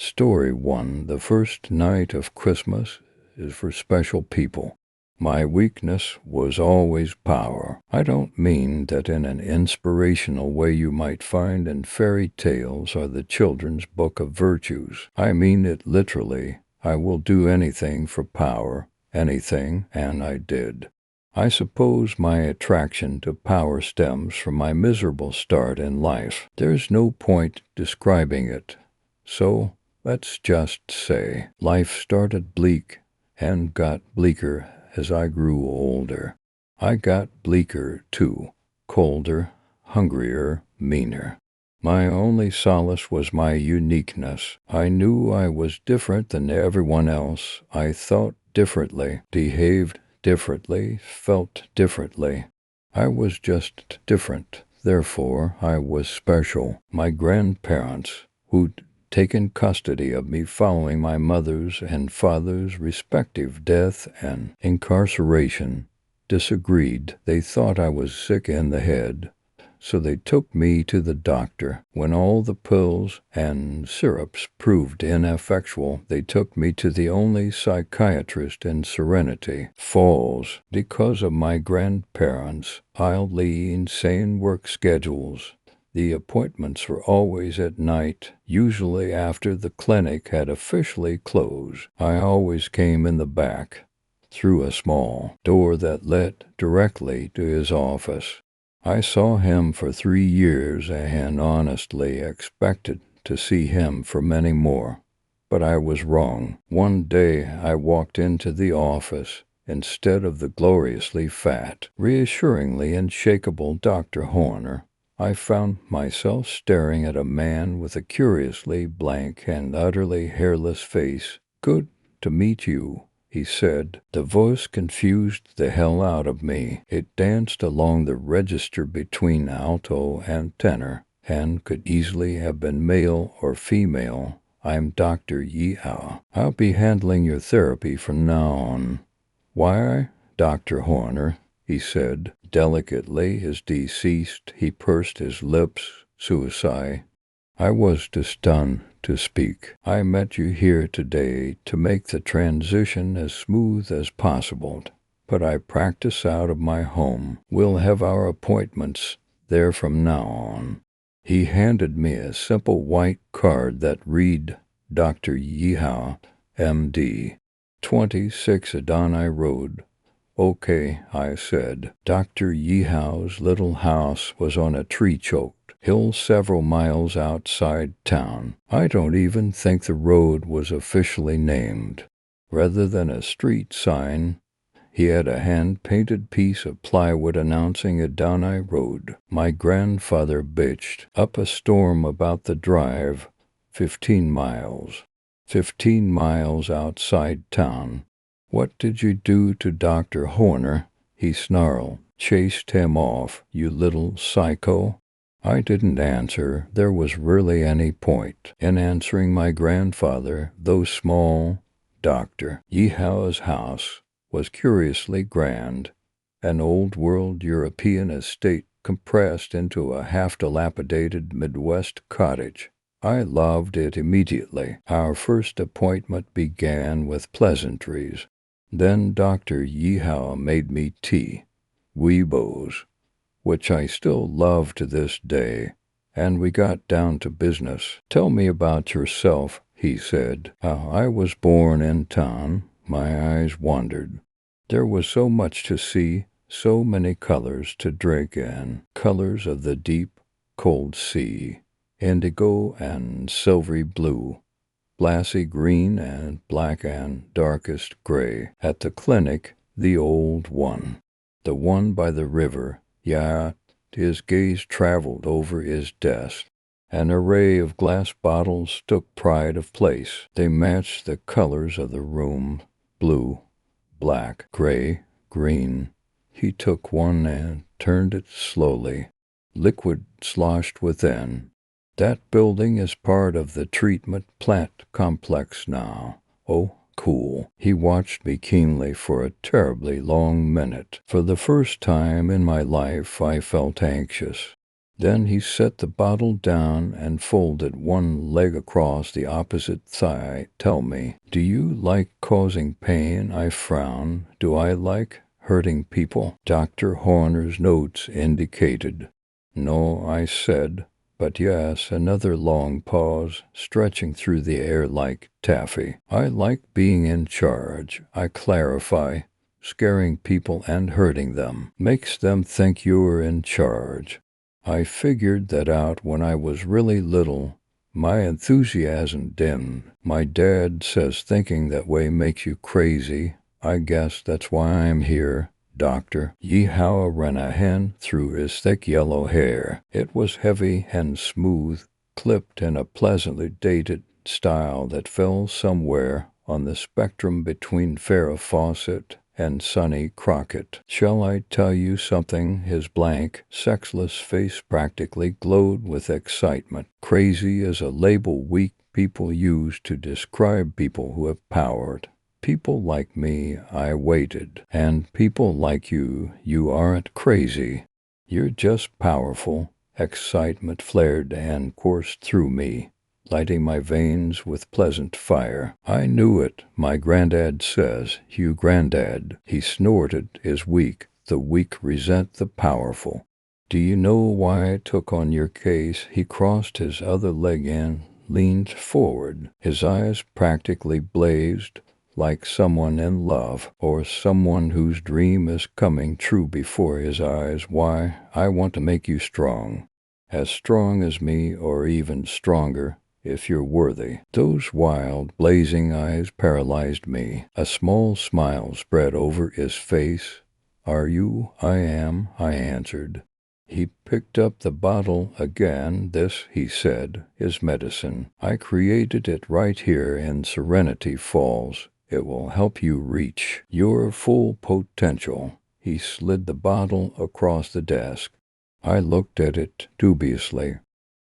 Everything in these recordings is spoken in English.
Story 1. The first night of Christmas is for special people. My weakness was always power. I don't mean that in an inspirational way you might find in fairy tales or the children's book of virtues. I mean it literally. I will do anything for power, anything, and I did. I suppose my attraction to power stems from my miserable start in life. There's no point describing it. So, let's just say life started bleak and got bleaker as I grew older. I got bleaker, too, colder, hungrier, meaner. My only solace was my uniqueness. I knew I was different than everyone else. I thought differently, behaved differently, felt differently. I was just different. Therefore, I was special. My grandparents, who'd taken custody of me following my mother's and father's respective death and incarceration, disagreed. They thought I was sick in the head, so they took me to the doctor. When all the pills and syrups proved ineffectual, they took me to the only psychiatrist in Serenity Falls. Because of my grandparents' wildly insane work schedules, the appointments were always at night, usually after the clinic had officially closed. I always came in the back, through a small door that led directly to his office. I saw him for 3 years and honestly expected to see him for many more. But I was wrong. One day I walked into the office. Instead of the gloriously fat, reassuringly unshakable Dr. Horner, I found myself staring at a man with a curiously blank and utterly hairless face. "Good to meet you," he said. The voice confused the hell out of me. It danced along the register between alto and tenor, and could easily have been male or female. "I'm Dr. Yeehaw. I'll be handling your therapy from now on." "Why, Dr. Horner," he said. Delicately as deceased, he pursed his lips, suicide. I was too stunned to speak. "I met you here today to make the transition as smooth as possible, but I practice out of my home. We'll have our appointments there from now on." He handed me a simple white card that read, "Dr. Yeehaw, M.D., 26 Adonai Road." "Okay," I said. Dr. Yeehaw's little house was on a tree-choked hill several miles outside town. I don't even think the road was officially named. Rather than a street sign, he had a hand-painted piece of plywood announcing Adonai Road. My grandfather bitched up a storm about the drive, 15 miles. 15 miles outside town. "What did you do to Dr. Horner?" he snarled. "Chased him off, you little psycho." I didn't answer. There was really any point in answering my grandfather, though small. Dr. Yeehaw's house was curiously grand, an old-world European estate compressed into a half-dilapidated Midwest cottage. I loved it immediately. Our first appointment began with pleasantries. Then Dr. Yeehaw made me tea, Weebos, which I still love to this day, and we got down to business. "Tell me about yourself," he said. "I was born in town." My eyes wandered. There was so much to see, so many colors to drink in, colors of the deep, cold sea, indigo and silvery blue, glassy green and black and darkest gray. At the clinic, the old one, the one by the river, yeah, his gaze traveled over his desk. An array of glass bottles took pride of place. They matched the colors of the room, blue, black, gray, green. He took one and turned it slowly. Liquid sloshed within. "That building is part of the treatment plant complex now." "Oh, cool." He watched me keenly for a terribly long minute. For the first time in my life, I felt anxious. Then he set the bottle down and folded one leg across the opposite thigh. Tell me, do you like causing pain? I frown. Do I like hurting people? Dr. Horner's notes indicated. No, I said, but yes. Another long pause, stretching through the air like taffy. I like being in charge. I clarify. Scaring people and hurting them makes them think you're in charge. I figured that out when I was really little. My enthusiasm dimmed. My dad says thinking that way makes you crazy. I guess that's why I'm here. Dr. Yeehaw ran a hand through his thick yellow hair. It was heavy and smooth, clipped in a pleasantly dated style that fell somewhere on the spectrum between Farrah Fawcett and Sonny Crockett. Shall I tell you something? His blank, sexless face practically glowed with excitement. Crazy is a label weak people use to describe people who have power. People like me, I waited. And people like you aren't crazy. You're just powerful. Excitement flared and coursed through me, lighting my veins with pleasant fire. I knew it, my granddad says. You granddad, he snorted, is weak. The weak resent the powerful. Do you know why I took on your case? He crossed his other leg and leaned forward. His eyes practically blazed, like someone in love, or someone whose dream is coming true before his eyes. Why? I want to make you strong. As strong as me, or even stronger, if you're worthy. Those wild, blazing eyes paralyzed me. A small smile spread over his face. Are you? I am, I answered. He picked up the bottle again. This, he said, is medicine. I created it right here in Serenity Falls. It will help you reach your full potential. He slid the bottle across the desk. I looked at it dubiously.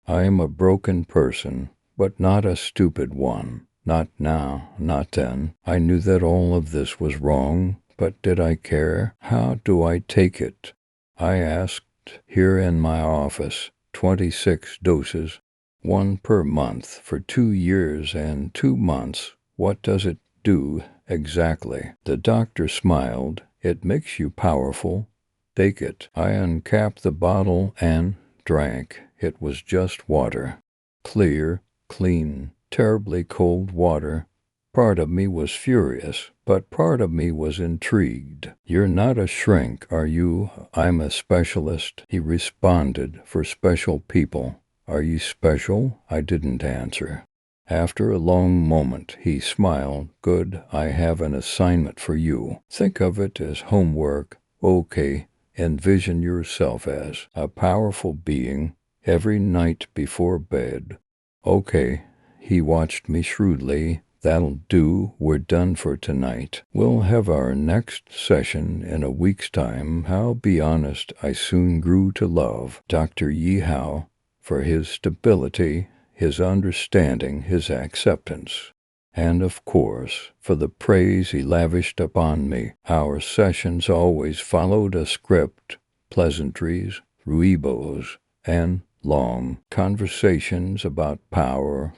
I am a broken person, but not a stupid one. Not now, not then. I knew that all of this was wrong, but did I care? How do I take it? I asked. Here in my office, 26 doses, 1 per month for 2 years and 2 months. What does it do exactly? The doctor smiled. It makes you powerful. Take it. I uncapped the bottle and drank. It was just water. Clear, clean, terribly cold water. Part of me was furious, but part of me was intrigued. You're not a shrink, are you? I'm a specialist, he responded, for special people. Are you special? I didn't answer. After a long moment, he smiled. Good, I have an assignment for you. Think of it as homework. Okay, envision yourself as a powerful being every night before bed. Okay, he watched me shrewdly. That'll do. We're done for tonight. We'll have our next session in a week's time. I'll be honest, I soon grew to love Dr. Yeehaw for his stability, his understanding, his acceptance, and of course, for the praise he lavished upon me. Our sessions always followed a script, pleasantries, ruibos, and long conversations about power,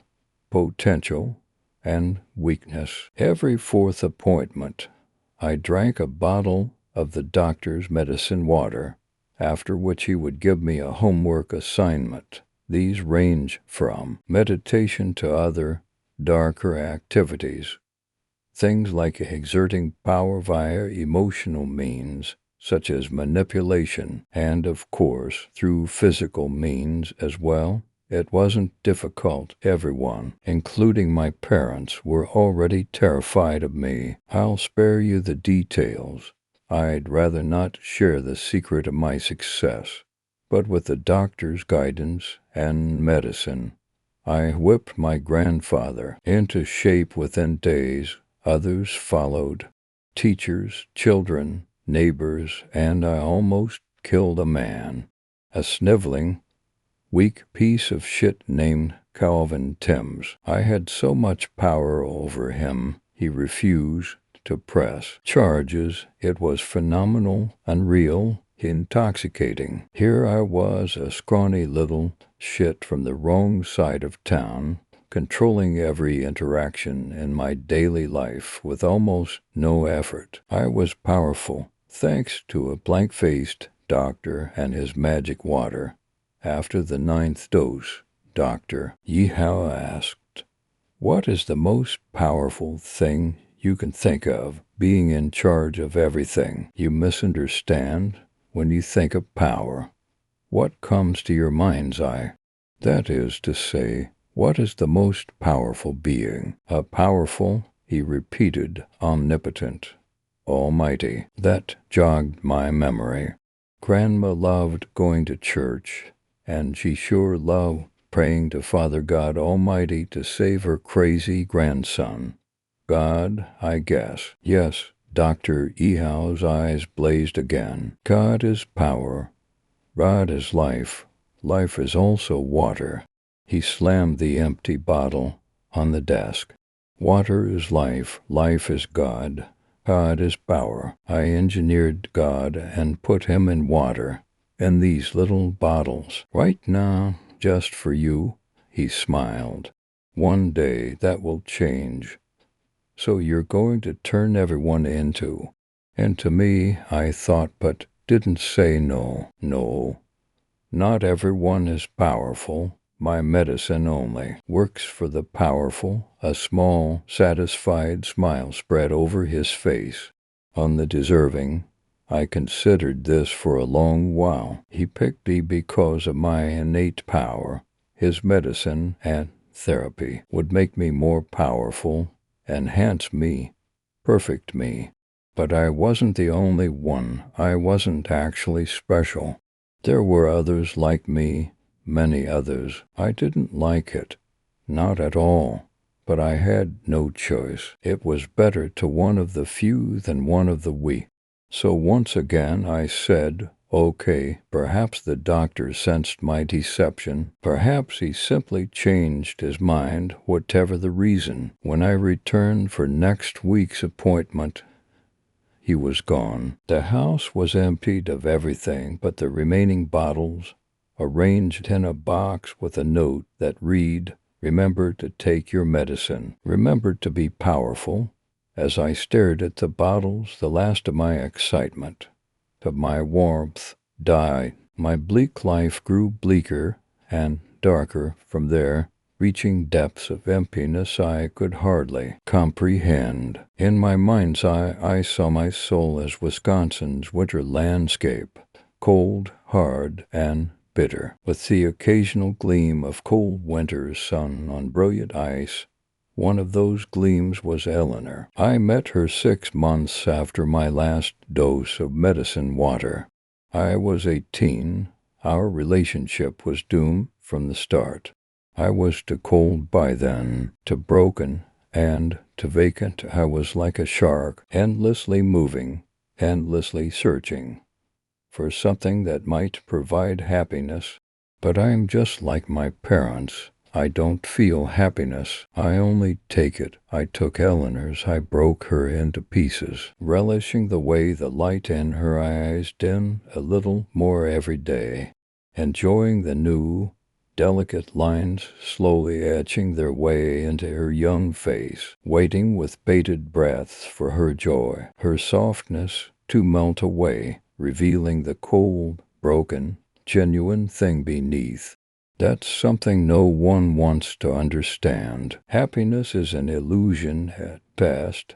potential, and weakness. Every fourth appointment, I drank a bottle of the doctor's medicine water, after which he would give me a homework assignment. These range from meditation to other, darker activities. Things like exerting power via emotional means, such as manipulation, and, of course, through physical means as well. It wasn't difficult. Everyone, including my parents, were already terrified of me. I'll spare you the details. I'd rather not share the secret of my success. But with the doctor's guidance and medicine, I whipped my grandfather into shape within days. Others followed. Teachers, children, neighbors, and I almost killed a man. A sniveling, weak piece of shit named Calvin Timms. I had so much power over him, he refused to press charges. It was phenomenal, unreal. intoxicating. Here I was, a scrawny little shit from the wrong side of town, controlling every interaction in my daily life with almost no effort. I was powerful, thanks to a blank-faced doctor and his magic water. After the 9th dose, Dr. Yehow asked, "What is the most powerful thing you can think of, being in charge of everything you misunderstand when you think of power? What comes to your mind's eye? That is to say, what is the most powerful being? A powerful," he repeated, omnipotent, almighty. That jogged my memory. Grandma loved going to church, and she sure loved praying to Father God Almighty to save her crazy grandson. God, I guess. Yes, Dr. Ehow's eyes blazed again. God is power. God is life. Life is also water. He slammed the empty bottle on the desk. Water is life. Life is God. God is power. I engineered God and put him in water, in these little bottles. Right now, just for you, he smiled. One day that will change. So you're going to turn everyone into. And to me, I thought, but didn't say no. No, not everyone is powerful. My medicine only works for the powerful. A small, satisfied smile spread over his face. On the deserving, I considered this for a long while. He picked me because of my innate power. His medicine and therapy would make me more powerful, enhance me, perfect me. But I wasn't the only one. I wasn't actually special. There were others like me, many others. I didn't like it, not at all, but I had no choice. It was better to one of the few than one of the we. So once again I said, okay, perhaps the doctor sensed my deception. Perhaps he simply changed his mind, whatever the reason. When I returned for next week's appointment, he was gone. The house was emptied of everything but the remaining bottles, arranged in a box with a note that read, "Remember to take your medicine. Remember to be powerful." As I stared at the bottles, the last of my excitement, of my warmth, died. My bleak life grew bleaker and darker from there, reaching depths of emptiness I could hardly comprehend. In my mind's eye, I saw my soul as Wisconsin's winter landscape, cold, hard, and bitter, with the occasional gleam of cold winter's sun on brilliant ice. One of those gleams was Eleanor. I met her 6 months after my last dose of medicine water. I was 18. Our relationship was doomed from the start. I was to cold by then, to broken, and to vacant. I was like a shark, endlessly moving, endlessly searching for something that might provide happiness. But I'm just like my parents. I don't feel happiness. I only take it. I took Eleanor's. I broke her into pieces, relishing the way the light in her eyes dimmed a little more every day, enjoying the new, delicate lines slowly etching their way into her young face, waiting with bated breath for her joy, her softness to melt away, revealing the cold, broken, genuine thing beneath. That's something no one wants to understand. Happiness is an illusion at best,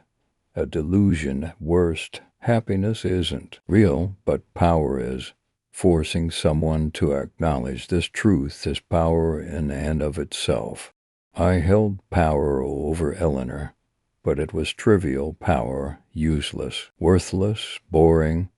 a delusion at worst. Happiness isn't real, but power is. Forcing someone to acknowledge this truth is power in and of itself. I held power over Eleanor, but it was trivial power, useless, worthless, boring.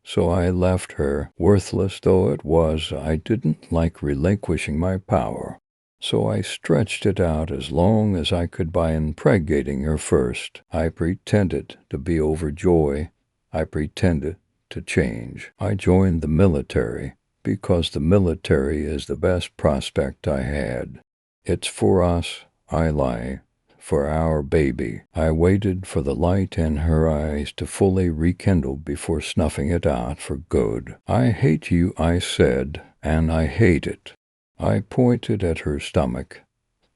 So I left her. Worthless though it was, I didn't like relinquishing my power. So I stretched it out as long as I could by impregnating her first. I pretended to be overjoyed. I pretended to change. I joined the military because the military is the best prospect I had. It's for us, I lie, for our baby. I waited for the light in her eyes to fully rekindle before snuffing it out for good. "I hate you," I said, "and I hate it." I pointed at her stomach.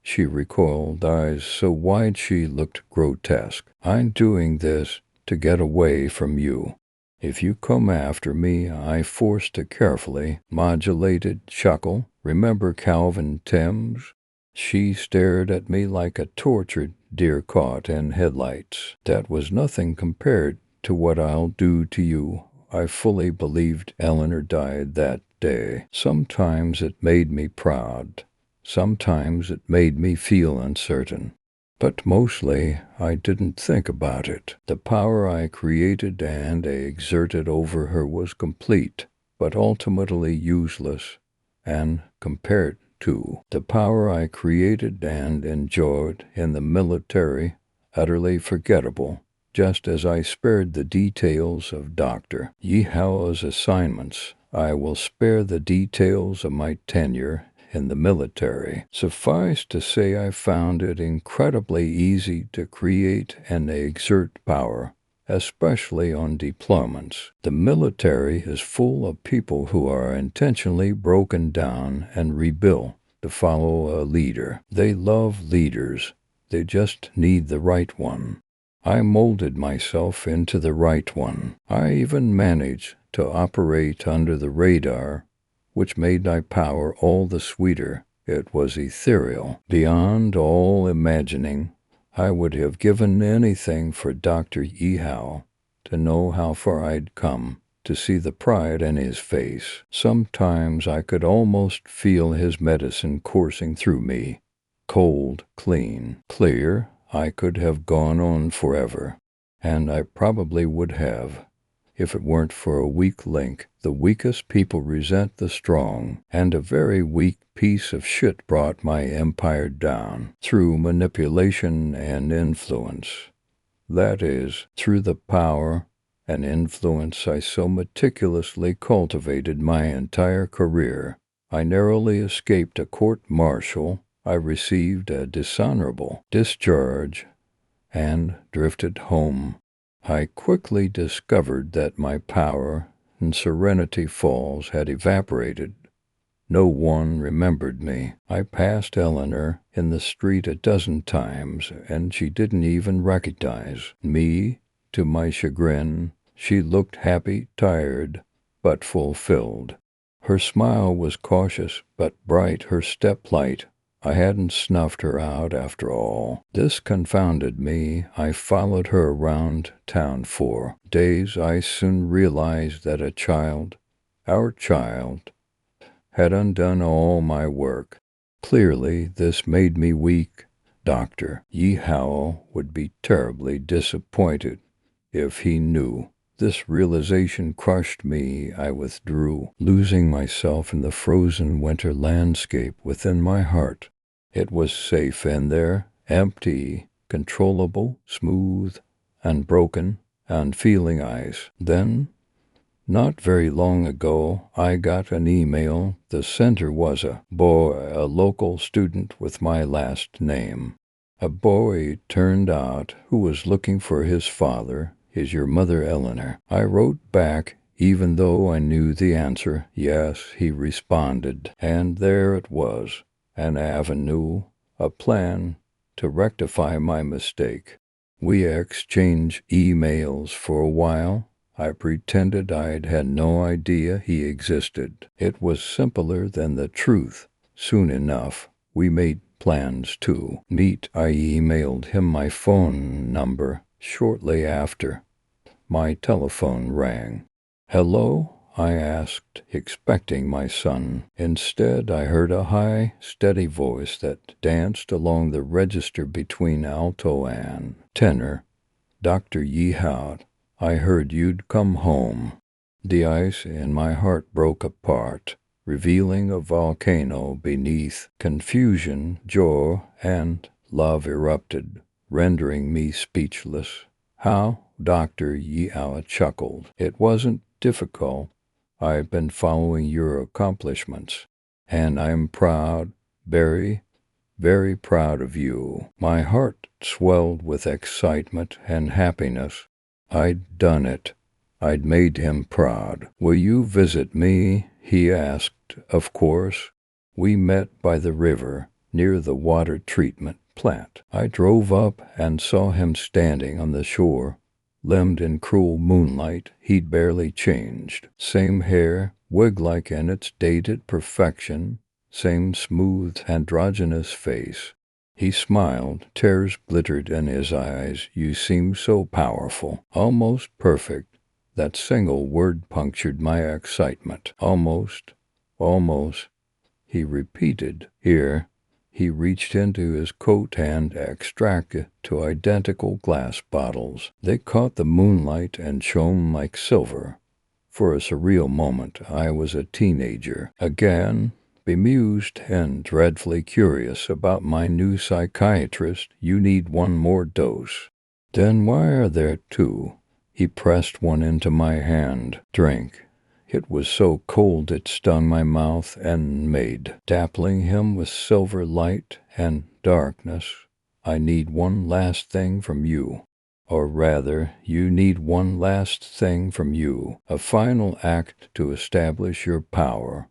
She recoiled, eyes so wide she looked grotesque. "I'm doing this to get away from you. If you come after me," I forced a carefully modulated chuckle. "Remember Calvin Thames?" She stared at me like a tortured deer caught in headlights. "That was nothing compared to what I'll do to you." I fully believed Eleanor died that day. Sometimes it made me proud. Sometimes it made me feel uncertain. But mostly I didn't think about it. The power I created and exerted over her was complete, but ultimately useless, and compared to the power I created and enjoyed in the military, utterly forgettable, just as I spared the details of Dr. Yehowa's assignments. I will spare the details of my tenure in the military. Suffice to say, I found it incredibly easy to create and exert power, especially on deployments. The military is full of people who are intentionally broken down and rebuilt to follow a leader. They love leaders. They just need the right one. I molded myself into the right one. I even managed to operate under the radar, which made my power all the sweeter. It was ethereal, beyond all imagining. I would have given anything for Dr. Yehowa to know how far I'd come, to see the pride in his face. Sometimes I could almost feel his medicine coursing through me, cold, clean, clear. I could have gone on forever, and I probably would have, if it weren't for a weak link. The weakest people resent the strong, and a very weak piece of shit brought my empire down through manipulation and influence. That is, through the power and influence I so meticulously cultivated my entire career. I narrowly escaped a court-martial. I received a dishonorable discharge and drifted home. I quickly discovered that my power in Serenity Falls had evaporated. No one remembered me. I passed Eleanor in the street a dozen times, and she didn't even recognize me. To my chagrin, she looked happy, tired, but fulfilled. Her smile was cautious but bright, her step light. I hadn't snuffed her out after all. This confounded me. I followed her around town for days. I soon realized that our child, had undone all my work. Clearly, this made me weak. Dr. Yehowa would be terribly disappointed if he knew. This realization crushed me. I withdrew, losing myself in the frozen winter landscape within my heart. It was safe in there, empty, controllable, smooth, unbroken, and feeling ice. Then, not very long ago, I got an email. The sender was a boy, a local student with my last name. A boy, it turned out, who was looking for his father. "Is your mother Eleanor?" I wrote back, even though I knew the answer. "Yes," he responded. And there it was, an avenue, a plan to rectify my mistake. We exchanged emails for a while. I pretended I'd had no idea he existed. It was simpler than the truth. Soon enough, we made plans to meet. I emailed him my phone number. Shortly after, my telephone rang. "Hello?" I asked, expecting my son. Instead, I heard a high, steady voice that danced along the register between alto and tenor. "Dr. Yehowa, I heard you'd come home." The ice in my heart broke apart, revealing a volcano beneath. Confusion, joy, and love erupted, rendering me speechless. "How?" Dr. Yehowa chuckled. "It wasn't difficult. I've been following your accomplishments, and I'm proud, very, very proud of you." My heart swelled with excitement and happiness. I'd done it. I'd made him proud. "Will you visit me?" he asked, of course. We met by the river, near the water treatment plant. I drove up and saw him standing on the shore, limned in cruel moonlight. He'd barely changed. Same hair, wig-like in its dated perfection, same smooth, androgynous face. He smiled. Tears glittered in his eyes. "You seem so powerful, almost perfect." That single word punctured my excitement. Almost, he repeated. Here, he reached into his coat and extracted two identical glass bottles. They caught the moonlight and shone like silver. For a surreal moment, I was a teenager again, bemused and dreadfully curious about my new psychiatrist. "You need one more dose." "Then why are there two?" He pressed one into my hand. "Drink." It was so cold it stung my mouth and made, dappling him with silver light and darkness. "I need one last thing from you. Or rather, you need one last thing from you, a final act to establish your power.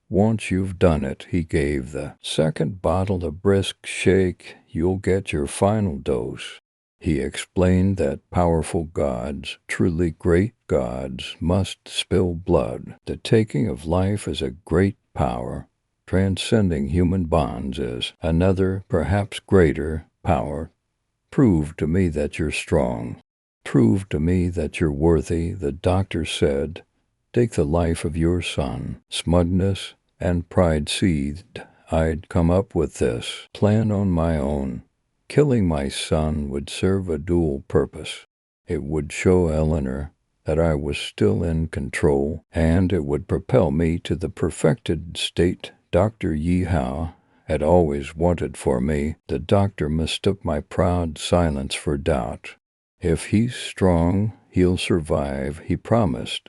Once you've done it," he gave the second bottle a brisk shake, "you'll get your final dose." He explained that powerful gods, truly great gods, must spill blood. The taking of life is a great power. Transcending human bonds is another, perhaps greater, power. "Prove to me that you're strong. Prove to me that you're worthy," the doctor said. "Take the life of your son." Smugness and pride seethed. I'd come up with this plan on my own. Killing my son would serve a dual purpose. It would show Eleanor that I was still in control, and it would propel me to the perfected state Dr. Yeehaw had always wanted for me. The doctor mistook my proud silence for doubt. "If he's strong, he'll survive," he promised.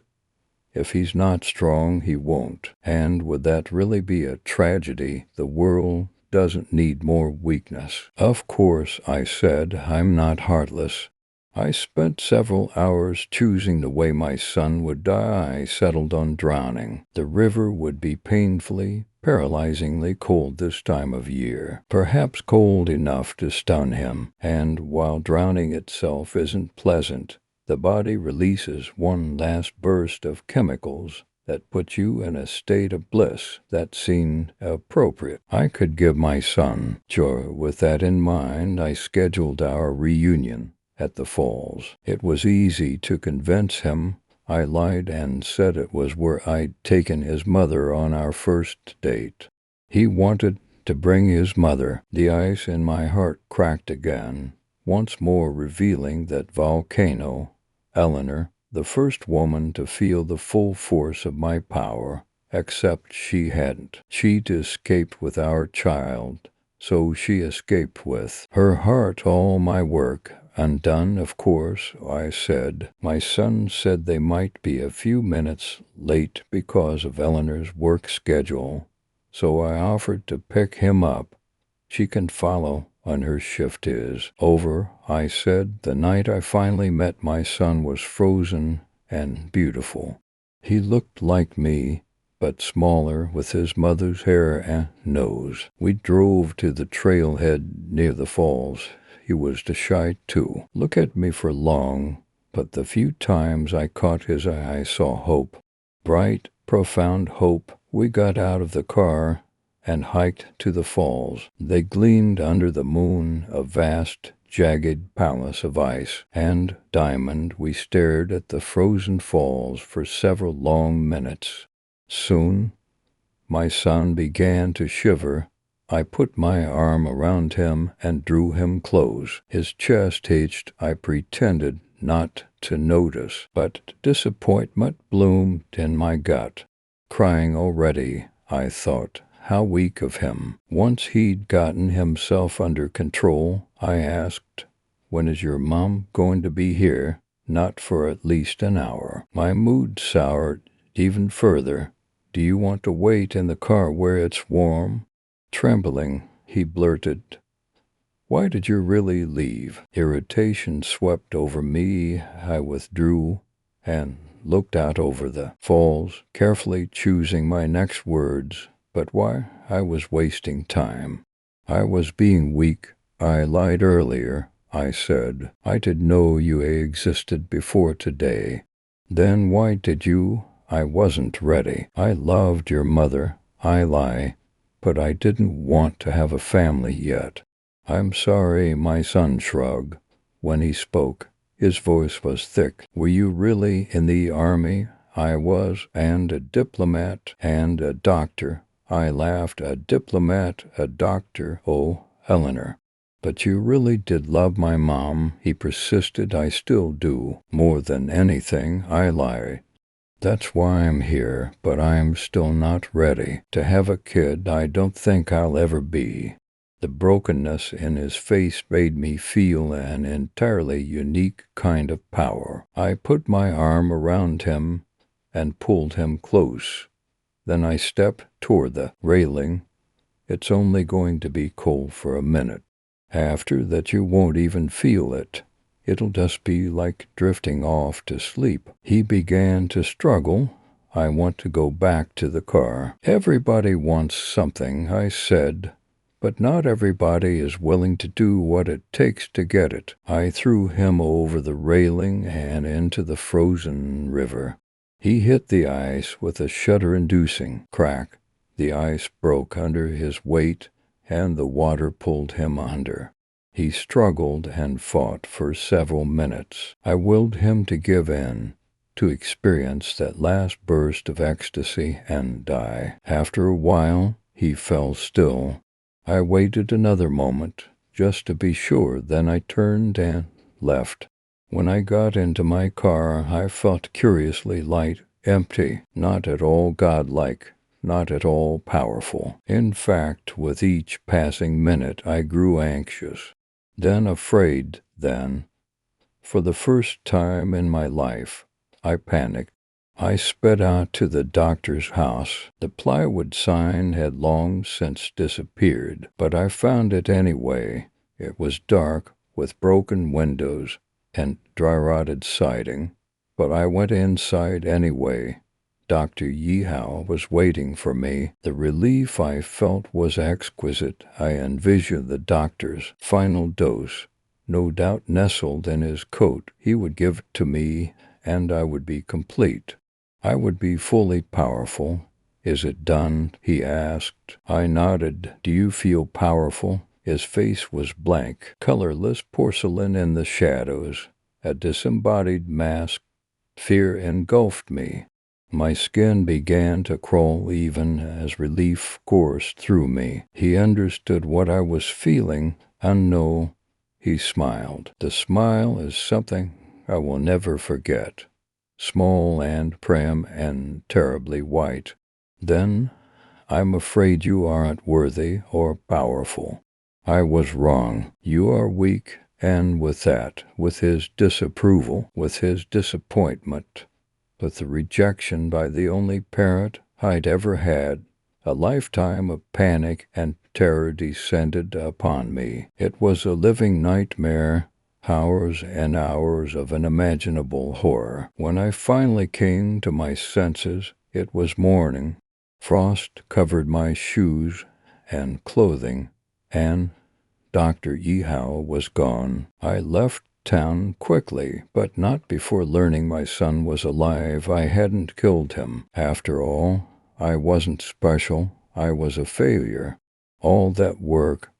"If he's not strong, he won't. And would that really be a tragedy? The world doesn't need more weakness." "Of course," I said, "I'm not heartless. I spent several hours choosing the way my son would die. I settled on drowning. The river would be painfully, paralyzingly cold this time of year, perhaps cold enough to stun him. And while drowning itself isn't pleasant, the body releases one last burst of chemicals that puts you in a state of bliss that seemed appropriate. I could give my son joy. With that in mind, I scheduled our reunion at the falls. It was easy to convince him. I lied and said it was where I'd taken his mother on our first date. He wanted to bring his mother. The ice in my heart cracked again, once more revealing that volcano. Eleanor, the first woman to feel the full force of my power, except she hadn't. She'd escaped with our child, so she escaped with her heart. All my work undone, of course, I said. My son said they might be a few minutes late because of Eleanor's work schedule, so I offered to pick him up. She can follow when her shift is over, I said. The night I finally met my son was frozen and beautiful. He looked like me, but smaller, with his mother's hair and nose. We drove to the trailhead near the falls. He was shy too. Look at me for long, but the few times I caught his eye I saw hope. Bright, profound hope. We got out of the car and hiked to the falls. They gleamed under the moon, a vast, jagged palace of ice and diamond. We stared at the frozen falls for several long minutes. Soon, my son began to shiver. I put my arm around him and drew him close. His chest itched. I pretended not to notice, but disappointment bloomed in my gut. Crying already, I thought. How weak of him. Once he'd gotten himself under control, I asked, "When is your mom going to be here?" "Not for at least an hour." My mood soured even further. "Do you want to wait in the car where it's warm?" Trembling, he blurted. Why did you really leave? Irritation swept over me. I withdrew and looked out over the falls, carefully choosing my next words. But why? I was wasting time. I was being weak. I lied earlier. I said, I didn't know you existed before today. Then why did you? I wasn't ready. I loved your mother. I lie. But I didn't want to have a family yet. I'm sorry, my son shrugged. When he spoke, his voice was thick. Were you really in the army? I was, and a diplomat, and a doctor. I laughed. A diplomat, a doctor. Oh, Eleanor. But you really did love my mom, he persisted. I still do. More than anything, I lie. That's why I'm here, but I'm still not ready. To have a kid, I don't think I'll ever be. The brokenness in his face made me feel an entirely unique kind of power. I put my arm around him and pulled him close. Then I stepped toward the railing. It's only going to be cold for a minute. After that you won't even feel it. It'll just be like drifting off to sleep. He began to struggle. I want to go back to the car. Everybody wants something, I said, but not everybody is willing to do what it takes to get it. I threw him over the railing and into the frozen river. He hit the ice with a shudder-inducing crack. The ice broke under his weight, and the water pulled him under. He struggled and fought for several minutes. I willed him to give in, to experience that last burst of ecstasy and die. After a while, he fell still. I waited another moment, just to be sure, then I turned and left. When I got into my car, I felt curiously light, empty, not at all godlike. Not at all powerful. In fact, with each passing minute, I grew anxious, then afraid, then. For the first time in my life, I panicked. I sped out to the doctor's house. The plywood sign had long since disappeared, but I found it anyway. It was dark, with broken windows and dry-rotted siding, but I went inside anyway. Dr. Yeehow was waiting for me. The relief I felt was exquisite. I envisioned the doctor's final dose, no doubt nestled in his coat. He would give it to me, and I would be complete. I would be fully powerful. Is it done? He asked. I nodded. Do you feel powerful? His face was blank, colorless porcelain in the shadows, a disembodied mask. Fear engulfed me. My skin began to crawl even as relief coursed through me. He understood what I was feeling. Unknown, he smiled. The smile is something I will never forget. Small and prim and terribly white. Then, I'm afraid you aren't worthy or powerful. I was wrong. You are weak, and with that, with his disapproval, with his disappointment, with the rejection by the only parent I'd ever had, a lifetime of panic and terror descended upon me. It was a living nightmare, hours and hours of unimaginable horror. When I finally came to my senses, it was morning. Frost covered my shoes and clothing, and Dr. Yeehow was gone. I left town quickly, but not before learning my son was alive. I hadn't killed him. After all, I wasn't special. I was a failure. All that work,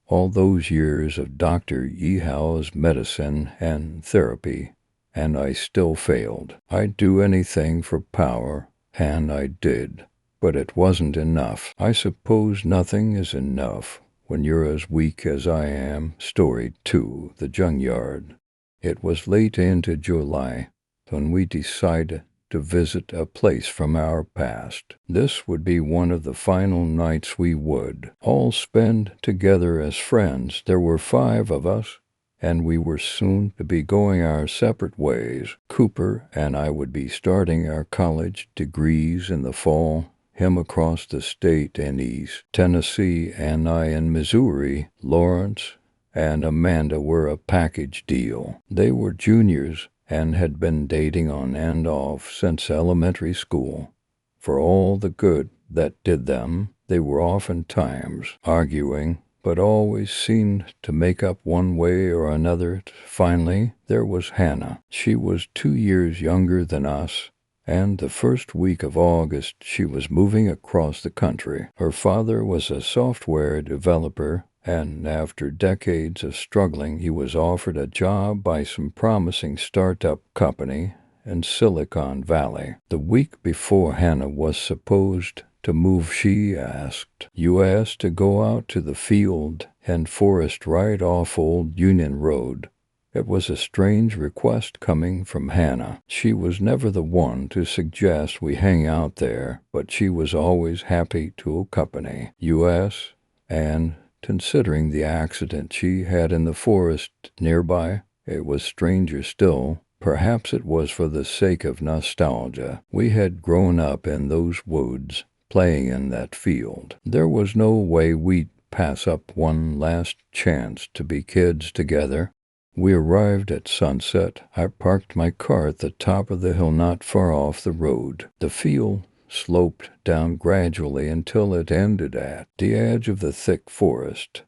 all those years of Dr. Yeehow's medicine and therapy, and I still failed. I'd do anything for power, and I did, but it wasn't enough. I suppose nothing is enough when you're as weak as I am. Story 2, The Junkyard. It was late into July when we decided to visit a place from our past. This would be one of the final nights we would all spend together as friends. There were 5 of us, and we were soon to be going our separate ways. Cooper and I would be starting our college degrees in the fall. him across the state in East Tennessee and I in Missouri. Lawrence and Amanda were a package deal. They were juniors and had been dating on and off since elementary school. For all the good that did them, they were oftentimes arguing, but always seemed to make up one way or another. Finally, there was Hannah. She was 2 years younger than us, and the first week of August she was moving across the country. Her father was a software developer, and after decades of struggling, he was offered a job by some promising startup company in Silicon Valley. The week before Hannah was supposed to move, she asked, "You asked to go out to the field and forest right off Old Union Road." It was a strange request coming from Hannah. She was never the one to suggest we hang out there, but she was always happy to accompany us, and considering the accident she had in the forest nearby, it was stranger still. Perhaps it was for the sake of nostalgia. We had grown up in those woods, playing in that field. There was no way we'd pass up one last chance to be kids together. We arrived at sunset. I parked my car at the top of the hill not far off the road. The field sloped down gradually until it ended at the edge of the thick forest.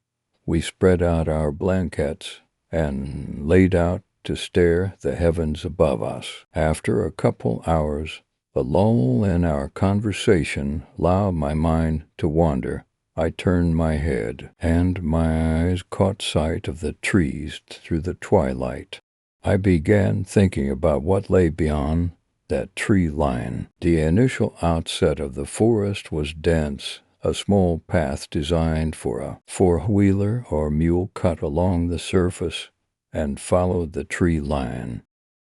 We spread out our blankets and laid out to stare the heavens above us. After a couple hours, the lull in our conversation allowed my mind to wander. I turned my head, and my eyes caught sight of the trees through the twilight. I began thinking about what lay beyond that tree line. The initial outset of the forest was dense, a small path designed for a four-wheeler or mule cut along the surface and followed the tree line.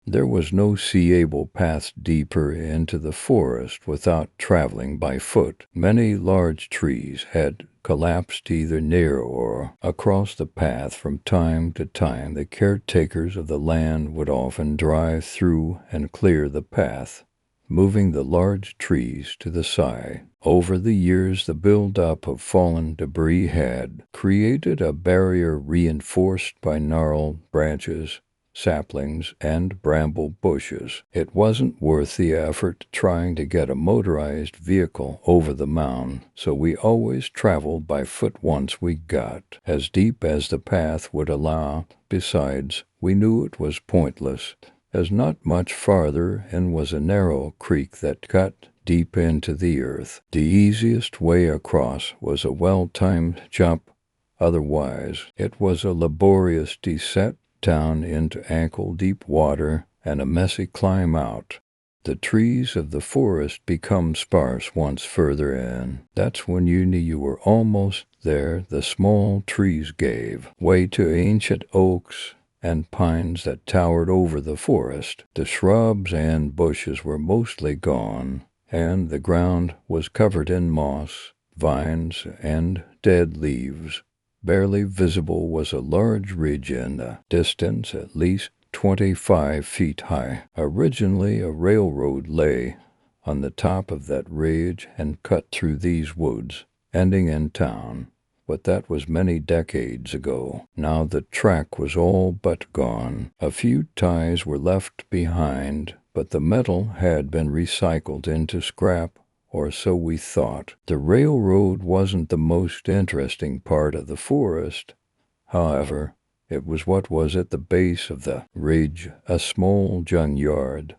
There was no seeable path deeper into the forest without traveling by foot. Many large trees had collapsed either near or across the path from time to time. The caretakers of the land would often drive through and clear the path, moving the large trees to the side. Over the years, the buildup of fallen debris had created a barrier reinforced by gnarled branches, saplings, and bramble bushes. It wasn't worth the effort trying to get a motorized vehicle over the mound, so we always traveled by foot once we got as deep as the path would allow. Besides, we knew it was pointless, as not much farther in was a narrow creek that cut deep into the earth. The easiest way across was a well-timed jump. Otherwise, it was a laborious descent down into ankle-deep water and a messy climb out. The trees of the forest become sparse once further in. That's when you knew you were almost there. The small trees gave way to ancient oaks and pines that towered over the forest. The shrubs and bushes were mostly gone, and the ground was covered in moss, vines, and dead leaves. Barely visible was a large ridge in the distance, at least 25 feet high. Originally, a railroad lay on the top of that ridge and cut through these woods, ending in town. But that was many decades ago. Now the track was all but gone. A few ties were left behind, but the metal had been recycled into scrap, or so we thought. The railroad wasn't the most interesting part of the forest. However, it was what was at the base of the ridge, a small junkyard,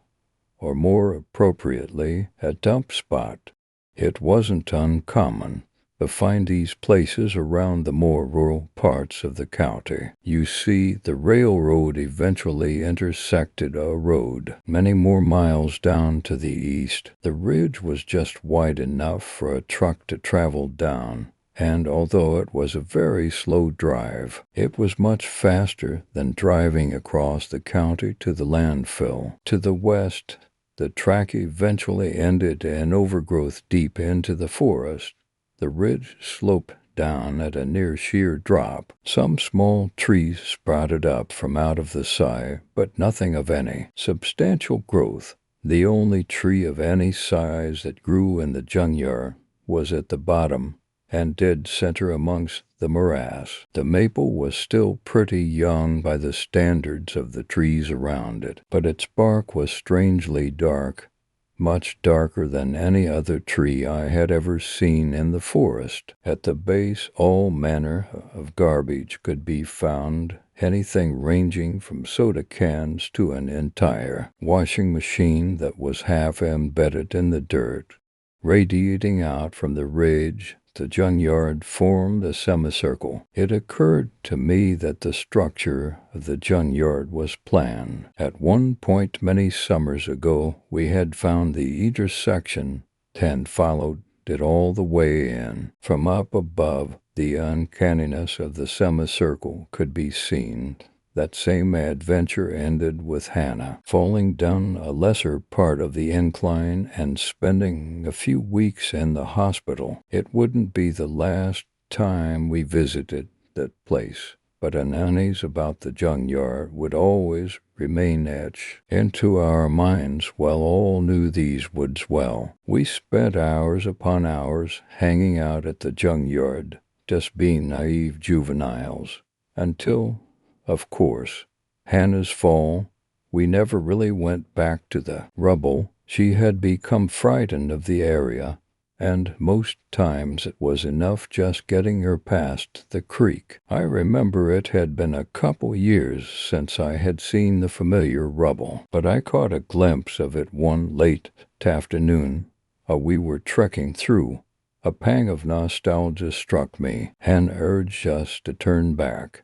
or more appropriately, a dump spot. It wasn't uncommon to find these places around the more rural parts of the county. You see, the railroad eventually intersected a road many more miles down to the east. The ridge was just wide enough for a truck to travel down, and although it was a very slow drive, it was much faster than driving across the county to the landfill. To the west, the track eventually ended in overgrowth deep into the forest. The ridge sloped down at a near sheer drop. Some small trees sprouted up from out of the side, but nothing of any substantial growth. The only tree of any size that grew in the junkyard was at the bottom and dead center amongst the morass. The maple was still pretty young by the standards of the trees around it, but its bark was strangely dark, much darker than any other tree I had ever seen in the forest. At the base, all manner of garbage could be found, anything ranging from soda cans to an entire washing machine that was half embedded in the dirt. Radiating out from the ridge, the junkyard formed a semicircle. It occurred to me that the structure of the junkyard was planned. At one point many summers ago, we had found the intersection and followed it all the way in. From up above, the uncanniness of the semicircle could be seen. That same adventure ended with Hannah falling down a lesser part of the incline and spending a few weeks in the hospital. It wouldn't be the last time we visited that place, but an unease about the junkyard would always remain etched into our minds. Well, all knew these woods well. We spent hours upon hours hanging out at the junkyard, just being naive juveniles, until, of course, Hannah's fall. We never really went back to the rubble. She had become frightened of the area, and most times it was enough just getting her past the creek. I remember it had been a couple years since I had seen the familiar rubble, but I caught a glimpse of it one late afternoon we were trekking through. A pang of nostalgia struck me. Hannah urged us to turn back,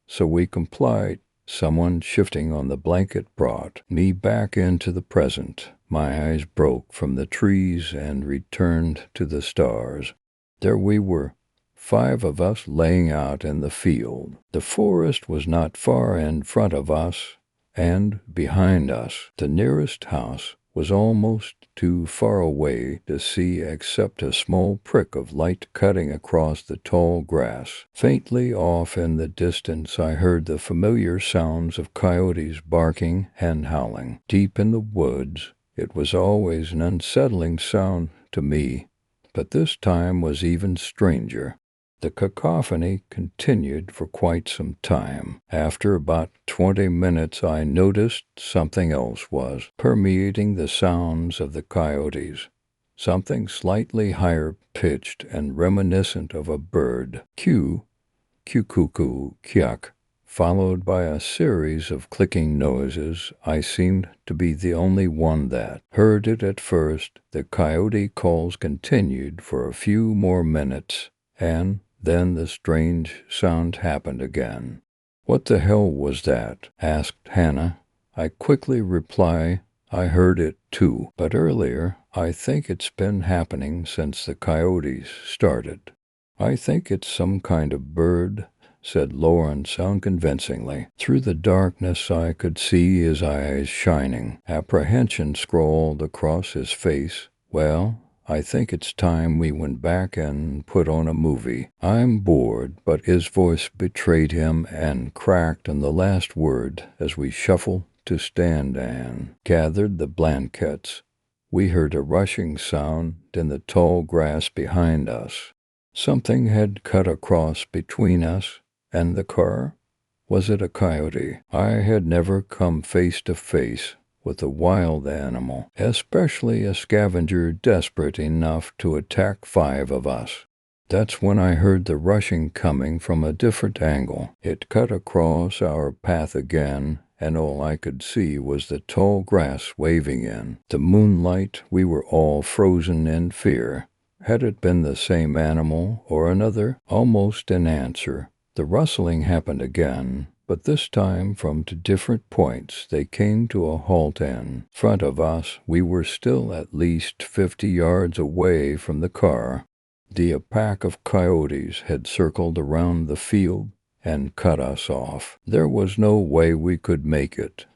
so we complied. Someone shifting on the blanket brought me back into the present. My eyes broke from the trees and returned to the stars. There we were, 5 of us laying out in the field. The forest was not far in front of us and behind us. The nearest house was almost too far away to see except a small prick of light cutting across the tall grass. Faintly off in the distance I heard the familiar sounds of coyotes barking and howling. Deep in the woods, it was always an unsettling sound to me, but this time was even stranger. The cacophony continued for quite some time. After about 20 minutes, I noticed something else was permeating the sounds of the coyotes, something slightly higher pitched and reminiscent of a bird. Cue, cuckoo, kyuk, followed by a series of clicking noises. I seemed to be the only one that heard it at first. The coyote calls continued for a few more minutes, and then the strange sound happened again. "What the hell was that?" asked Hannah. I quickly reply I heard it too, but earlier. I think it's been happening since the coyotes started. "I think it's some kind of bird," said Lawrence unconvincingly. Through the darkness I could see his eyes shining. Apprehension scrawled across his face. "Well, I think it's time we went back and put on a movie. I'm bored," but his voice betrayed him and cracked on the last word as we shuffled to stand and gathered the blankets. We heard a rushing sound in the tall grass behind us. Something had cut across between us and the car. Was it a coyote? I had never come face to face with a wild animal, especially a scavenger desperate enough to attack 5 of us. That's when I heard the rushing coming from a different angle. It cut across our path again, and all I could see was the tall grass waving in the moonlight. We were all frozen in fear. Had it been the same animal or another? Almost in answer, the rustling happened again, but this time from 2 different points. They came to a halt in front of us. We were still at least 50 yards away from the car. The pack of coyotes had circled around the field and cut us off. There was no way we could make it.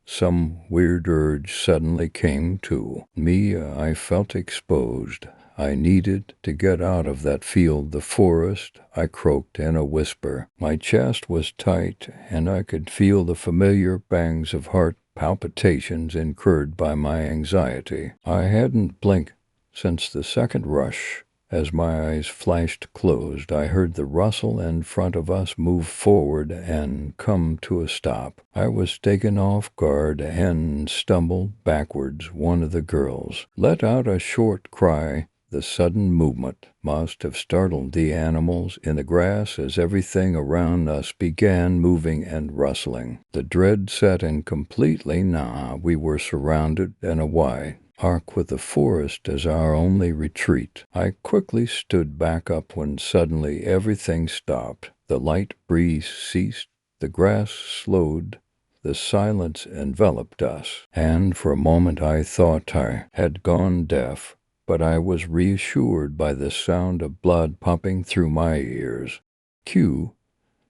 Some weird urge suddenly came to me. I felt exposed. I needed to get out of that field, the forest, I croaked in a whisper. My chest was tight, and I could feel the familiar bangs of heart palpitations incurred by my anxiety. I hadn't blinked since the second rush, As my eyes flashed closed, I heard the rustle in front of us move forward and come to a stop. I was taken off guard and stumbled backwards. One of the girls let out a short cry. The sudden movement must have startled the animals in the grass as everything around us began moving and rustling. The dread set in completely. We were surrounded in a wide arc with the forest as our only retreat. I quickly stood back up when suddenly everything stopped. The light breeze ceased, the grass slowed, the silence enveloped us, and for a moment I thought I had gone deaf. But I was reassured by the sound of blood pumping through my ears. Cue,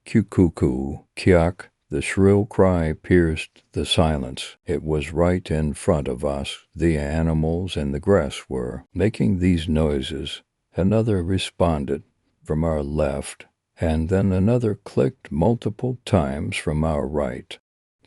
cuckoo, kiak. The shrill cry pierced the silence. It was right in front of us. The animals in the grass were making these noises. Another responded from our left, and then another clicked multiple times from our right.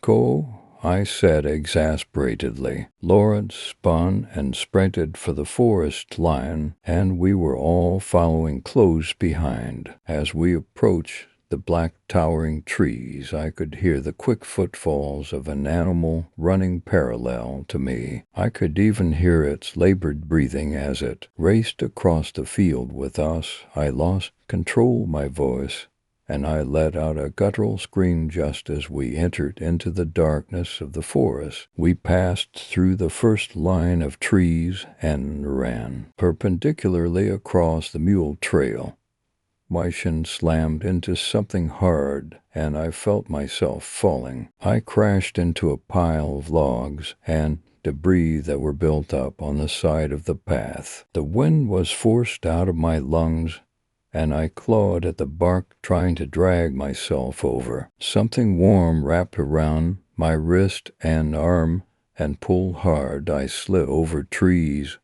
Go, I said exasperatedly. Lawrence spun and sprinted for the forest line, and we were all following close behind. As we approached the black towering trees, I could hear the quick footfalls of an animal running parallel to me. I could even hear its labored breathing as it raced across the field with us. I lost control of my voice, and I let out a guttural scream just as we entered into the darkness of the forest. We passed through the first line of trees and ran perpendicularly across the mule trail. My shin slammed into something hard, and I felt myself falling. I crashed into a pile of logs and debris that were built up on the side of the path. The wind was forced out of my lungs, and I clawed at the bark trying to drag myself over. Something warm wrapped around my wrist and arm and pulled hard. I slid over trees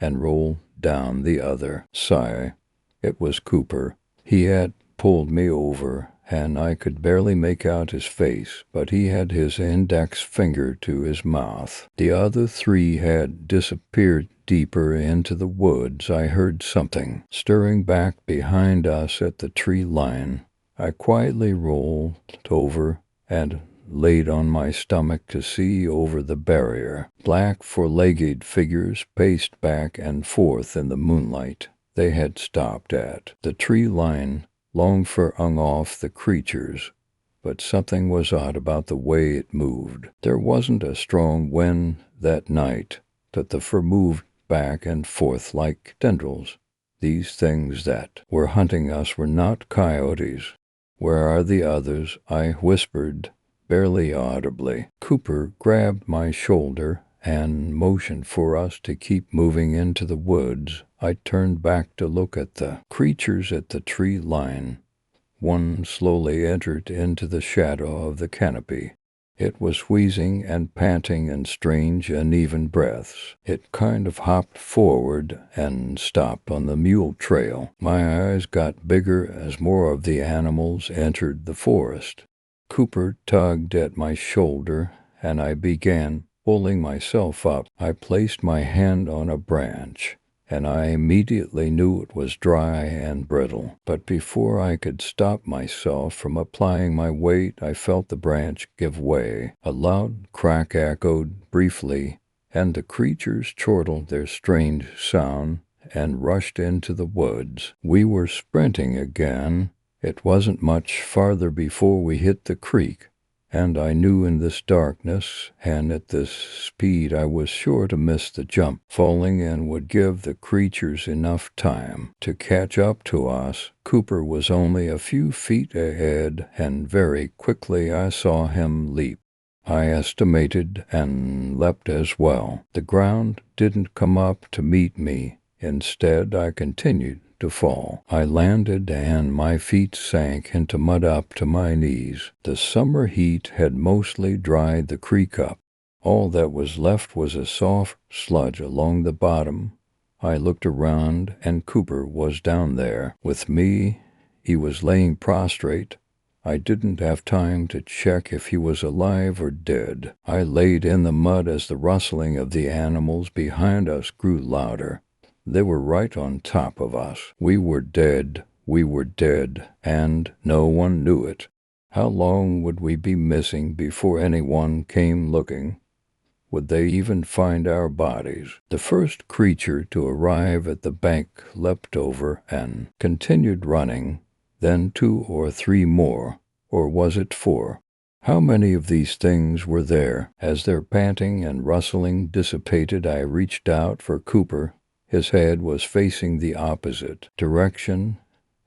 and rolled down the other side. It was Cooper. He had pulled me over, and I could barely make out his face, but he had his index finger to his mouth. The other three had disappeared deeper into the woods. I heard something stirring back behind us at the tree line. I quietly rolled over and laid on my stomach to see over the barrier. Black four-legged figures paced back and forth in the moonlight. They had stopped at the tree line long for hung off the creatures, but something was odd about the way it moved. There wasn't a strong wind that night, but the fur moved back and forth like tendrils. These things that were hunting us were not coyotes. Where are the others? I whispered, barely audibly. Cooper grabbed my shoulder and motioned for us to keep moving into the woods. I turned back to look at the creatures at the tree line. One slowly entered into the shadow of the canopy. It was wheezing and panting in strange, uneven breaths. It kind of hopped forward and stopped on the mule trail. My eyes got bigger as more of the animals entered the forest. Cooper tugged at my shoulder, and I began pulling myself up. I placed my hand on a branch, and I immediately knew it was dry and brittle. But before I could stop myself from applying my weight, I felt the branch give way. A loud crack echoed briefly, and the creatures chortled their strange sound and rushed into the woods. We were sprinting again. It wasn't much farther before we hit the creek, and I knew in this darkness and at this speed I was sure to miss the jump. Falling in would give the creatures enough time to catch up to us. Cooper was only a few feet ahead, and very quickly I saw him leap. I estimated and leapt as well. The ground didn't come up to meet me. Instead, I continued to fall. I landed and my feet sank into mud up to my knees. The summer heat had mostly dried the creek up. All that was left was a soft sludge along the bottom. I looked around, and Cooper was down there with me. He was laying prostrate. I didn't have time to check if he was alive or dead. I laid in the mud as the rustling of the animals behind us grew louder. They were right on top of us. We were dead, and no one knew it. How long would we be missing before anyone came looking? Would they even find our bodies? The first creature to arrive at the bank leapt over and continued running, then 2 or 3 more, or was it 4? How many of these things were there? As their panting and rustling dissipated, I reached out for Cooper. His head was facing the opposite direction,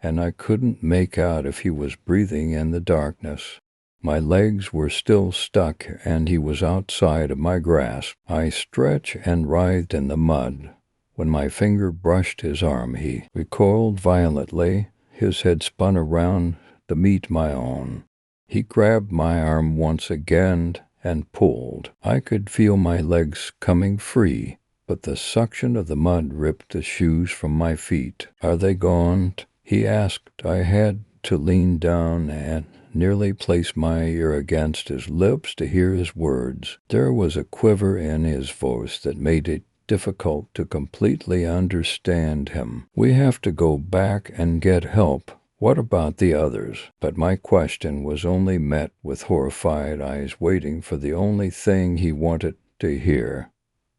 and I couldn't make out if he was breathing in the darkness. My legs were still stuck, and he was outside of my grasp. I stretched and writhed in the mud. When my finger brushed his arm, he recoiled violently. His head spun around to meet my own. He grabbed my arm once again and pulled. I could feel my legs coming free, but the suction of the mud ripped the shoes from my feet. "Are they gone?" he asked. I had to lean down and nearly place my ear against his lips to hear his words. There was a quiver in his voice that made it difficult to completely understand him. "We have to go back and get help. What about the others?" But my question was only met with horrified eyes waiting for the only thing he wanted to hear.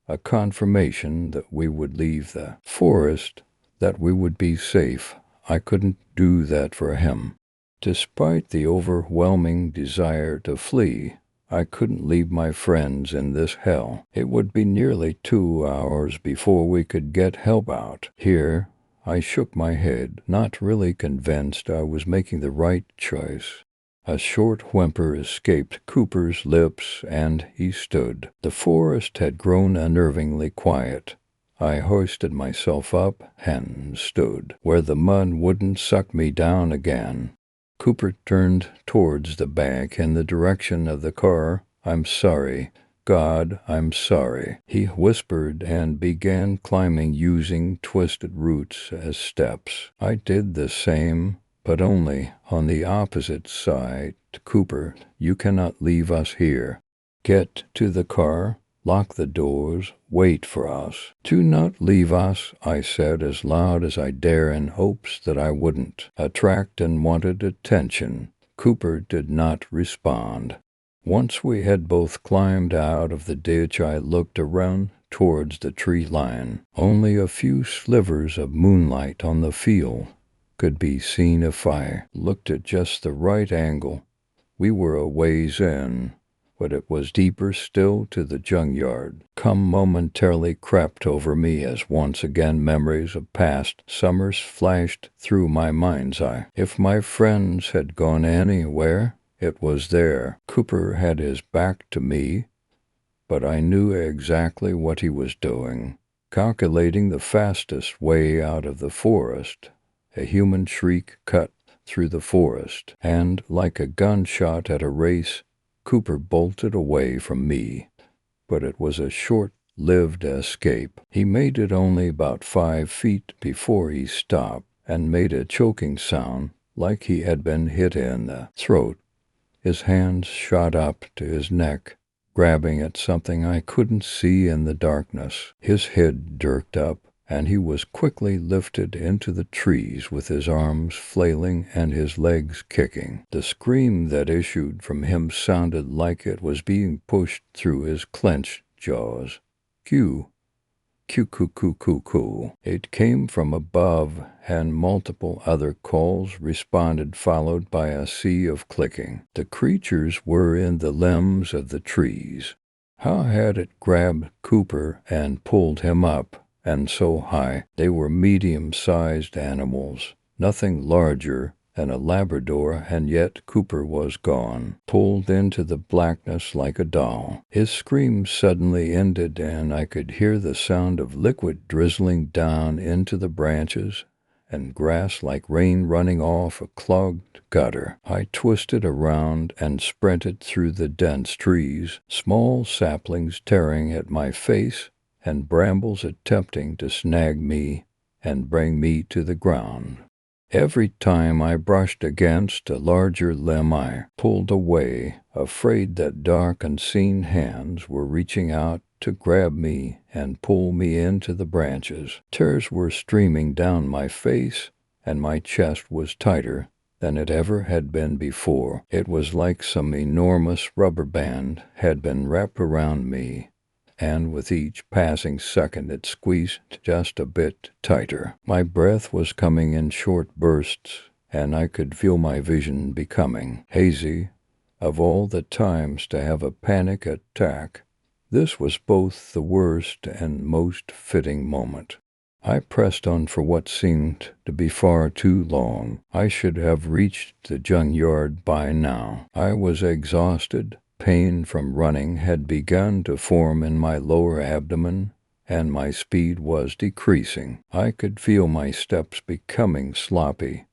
A confirmation that we would leave the forest, that we would be safe. I couldn't do that for him. Despite the overwhelming desire to flee, I couldn't leave my friends in this hell. It would be nearly 2 hours before we could get help out. Here, I shook my head, not really convinced I was making the right choice. A short whimper escaped Cooper's lips, and he stood. The forest had grown unnervingly quiet. I hoisted myself up and stood where the mud wouldn't suck me down again. Cooper turned towards the bank in the direction of the car. "I'm sorry. God, I'm sorry," he whispered, and began climbing using twisted roots as steps. I did the same, but only on the opposite side. "Cooper, you cannot leave us here. Get to the car, lock the doors, wait for us." "Do not leave us," I said as loud as I dare in hopes that I wouldn't attract unwanted attention. Cooper did not respond. Once we had both climbed out of the ditch, I looked around towards the tree line. Only a few slivers of moonlight on the field could be seen if I looked at just the right angle. We were a ways in, but it was deeper still to the junkyard. Calm momentarily crept over me as once again memories of past summers flashed through my mind's eye. If my friends had gone anywhere, it was there. Cooper had his back to me, but I knew exactly what he was doing, calculating the fastest way out of the forest. A human shriek cut through the forest, and like a gunshot at a race, Cooper bolted away from me. But it was a short-lived escape. He made it only about 5 feet before he stopped and made a choking sound like he had been hit in the throat. His hands shot up to his neck, grabbing at something I couldn't see in the darkness. His head jerked up, and he was quickly lifted into the trees with his arms flailing and his legs kicking. The scream that issued from him sounded like it was being pushed through his clenched jaws. "Q, Q, Q, Q, Q, Q." It came from above, and multiple other calls responded, followed by a sea of clicking. The creatures were in the limbs of the trees. How had it grabbed Cooper and pulled him up? And so high. They were medium-sized animals, nothing larger than a Labrador, and yet Cooper was gone, pulled into the blackness like a doll. His scream suddenly ended, and I could hear the sound of liquid drizzling down into the branches and grass like rain running off a clogged gutter. I twisted around and sprinted through the dense trees, small saplings tearing at my face and brambles attempting to snag me and bring me to the ground. Every time I brushed against a larger limb, I pulled away, afraid that dark, unseen hands were reaching out to grab me and pull me into the branches. Tears were streaming down my face, and my chest was tighter than it ever had been before. It was like some enormous rubber band had been wrapped around me, and with each passing second it squeezed just a bit tighter. My breath was coming in short bursts, and I could feel my vision becoming hazy. Of all the times to have a panic attack, this was both the worst and most fitting moment. I pressed on for what seemed to be far too long. I should have reached the junkyard by now. I was exhausted. Pain from running had begun to form in my lower abdomen, and my speed was decreasing. I could feel my steps becoming sloppy.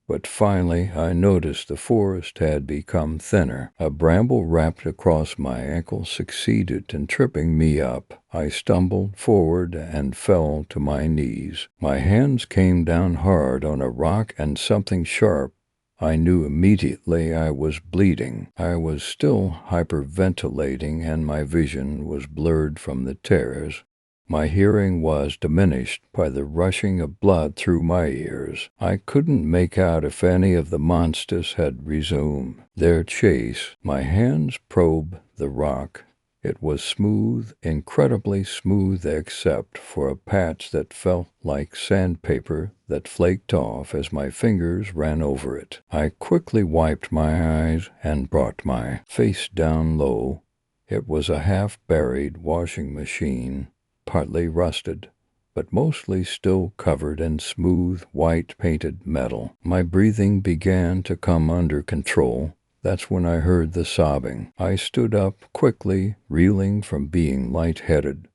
But finally I noticed the forest had become thinner. A bramble wrapped across my ankle succeeded in tripping me up. I stumbled forward and fell to my knees. My hands came down hard on a rock and something sharp. I knew immediately I was bleeding. I was still hyperventilating, and my vision was blurred from the tears. My hearing was diminished by the rushing of blood through my ears. I couldn't make out if any of the monsters had resumed their chase. My hands probed the rock. It was smooth, incredibly smooth, except for a patch that felt like sandpaper that flaked off as my fingers ran over it. I quickly wiped my eyes and brought my face down low. It was a half-buried washing machine, partly rusted, but mostly still covered in smooth, white-painted metal. My breathing began to come under control. That's when I heard the sobbing. I stood up quickly, reeling from being lightheaded,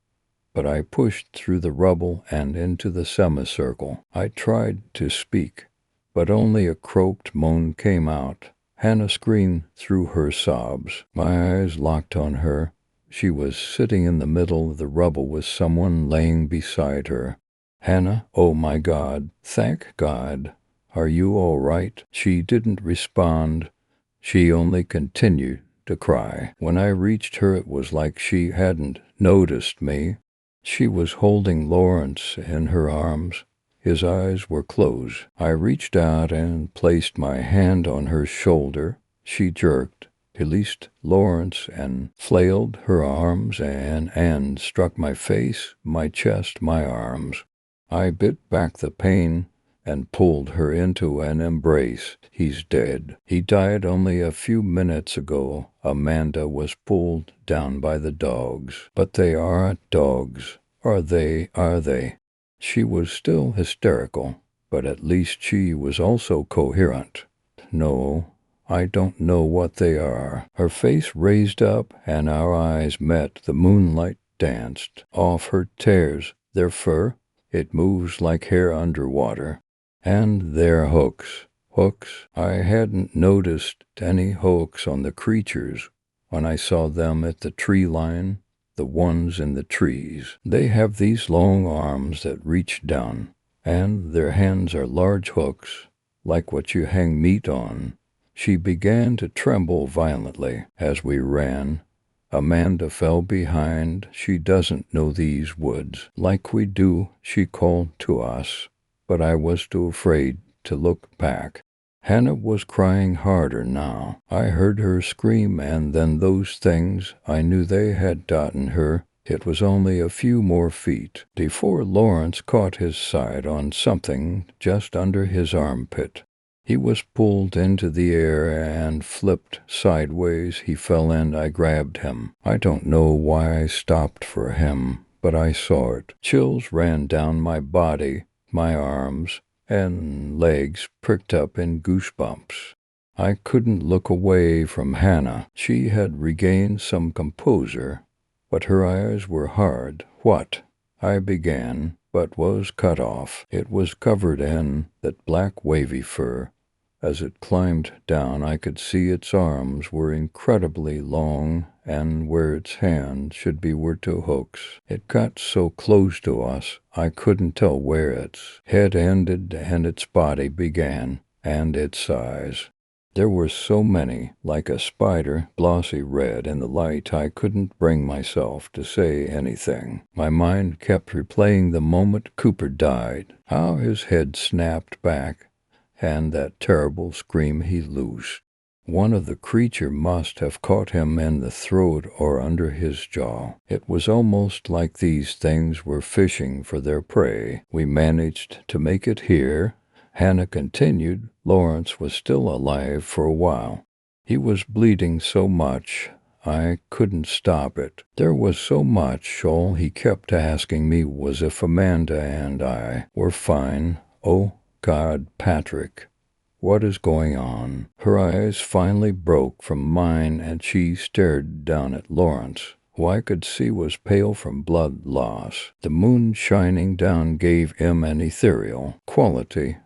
but I pushed through the rubble and into the semicircle. I tried to speak, but only a croaked moan came out. Hannah screamed through her sobs. My eyes locked on her. She was sitting in the middle of the rubble with someone laying beside her. "Hannah, oh my God, thank God. Are you all right?" She didn't respond. She only continued to cry. When I reached her, it was like she hadn't noticed me. She was holding Lawrence in her arms. His eyes were closed. I reached out and placed my hand on her shoulder. She jerked, released Lawrence, and flailed her arms and struck my face, my chest, my arms. I bit back the pain and pulled her into an embrace. "He's dead. He died only a few minutes ago." Amanda was pulled down by the dogs. "But they aren't dogs. Are they? She was still hysterical, but at least she was also coherent. "No, I don't know what they are." Her face raised up, and our eyes met. The moonlight danced off her tears. "Their fur, it moves like hair underwater. And their hooks. Hooks? I hadn't noticed any hooks on the creatures when I saw them at the tree line, the ones in the trees. They have these long arms that reach down, and their hands are large hooks, like what you hang meat on." She began to tremble violently as we ran. Amanda fell behind. "She doesn't know these woods like we do," she called to us, but I was too afraid to look back. Hannah was crying harder now. I heard her scream, and then those things, I knew they had gotten her. It was only a few more feet before Lawrence caught his side on something just under his armpit. He was pulled into the air and flipped sideways. He fell, and I grabbed him. I don't know why I stopped for him, but I saw it. Chills ran down my body. My arms and legs pricked up in goosebumps. I couldn't look away from Hannah. She had regained some composure, but her eyes were hard. "What?" I began, but was cut off. It was covered in that black wavy fur. As it climbed down, I could see its arms were incredibly long, and where its hands should be were two hooks. It got so close to us, I couldn't tell where its head ended and its body began, and its eyes. There were so many, like a spider, glossy red in the light. I couldn't bring myself to say anything. My mind kept replaying the moment Cooper died, how his head snapped back, and that terrible scream he loosed. One of the creature must have caught him in the throat or under his jaw. It was almost like these things were fishing for their prey. We managed to make it here. Hannah continued. Lawrence was still alive for a while. He was bleeding so much I couldn't stop it. There was so much. All he kept asking me was if Amanda and I were fine. Oh, God, Patrick. What is going on? Her eyes finally broke from mine, and she stared down at Lawrence, who I could see was pale from blood loss. The moon shining down gave him an ethereal quality.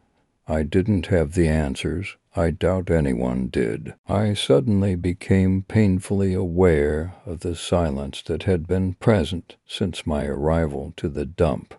I didn't have the answers. I doubt anyone did. I suddenly became painfully aware of the silence that had been present since my arrival to the dump.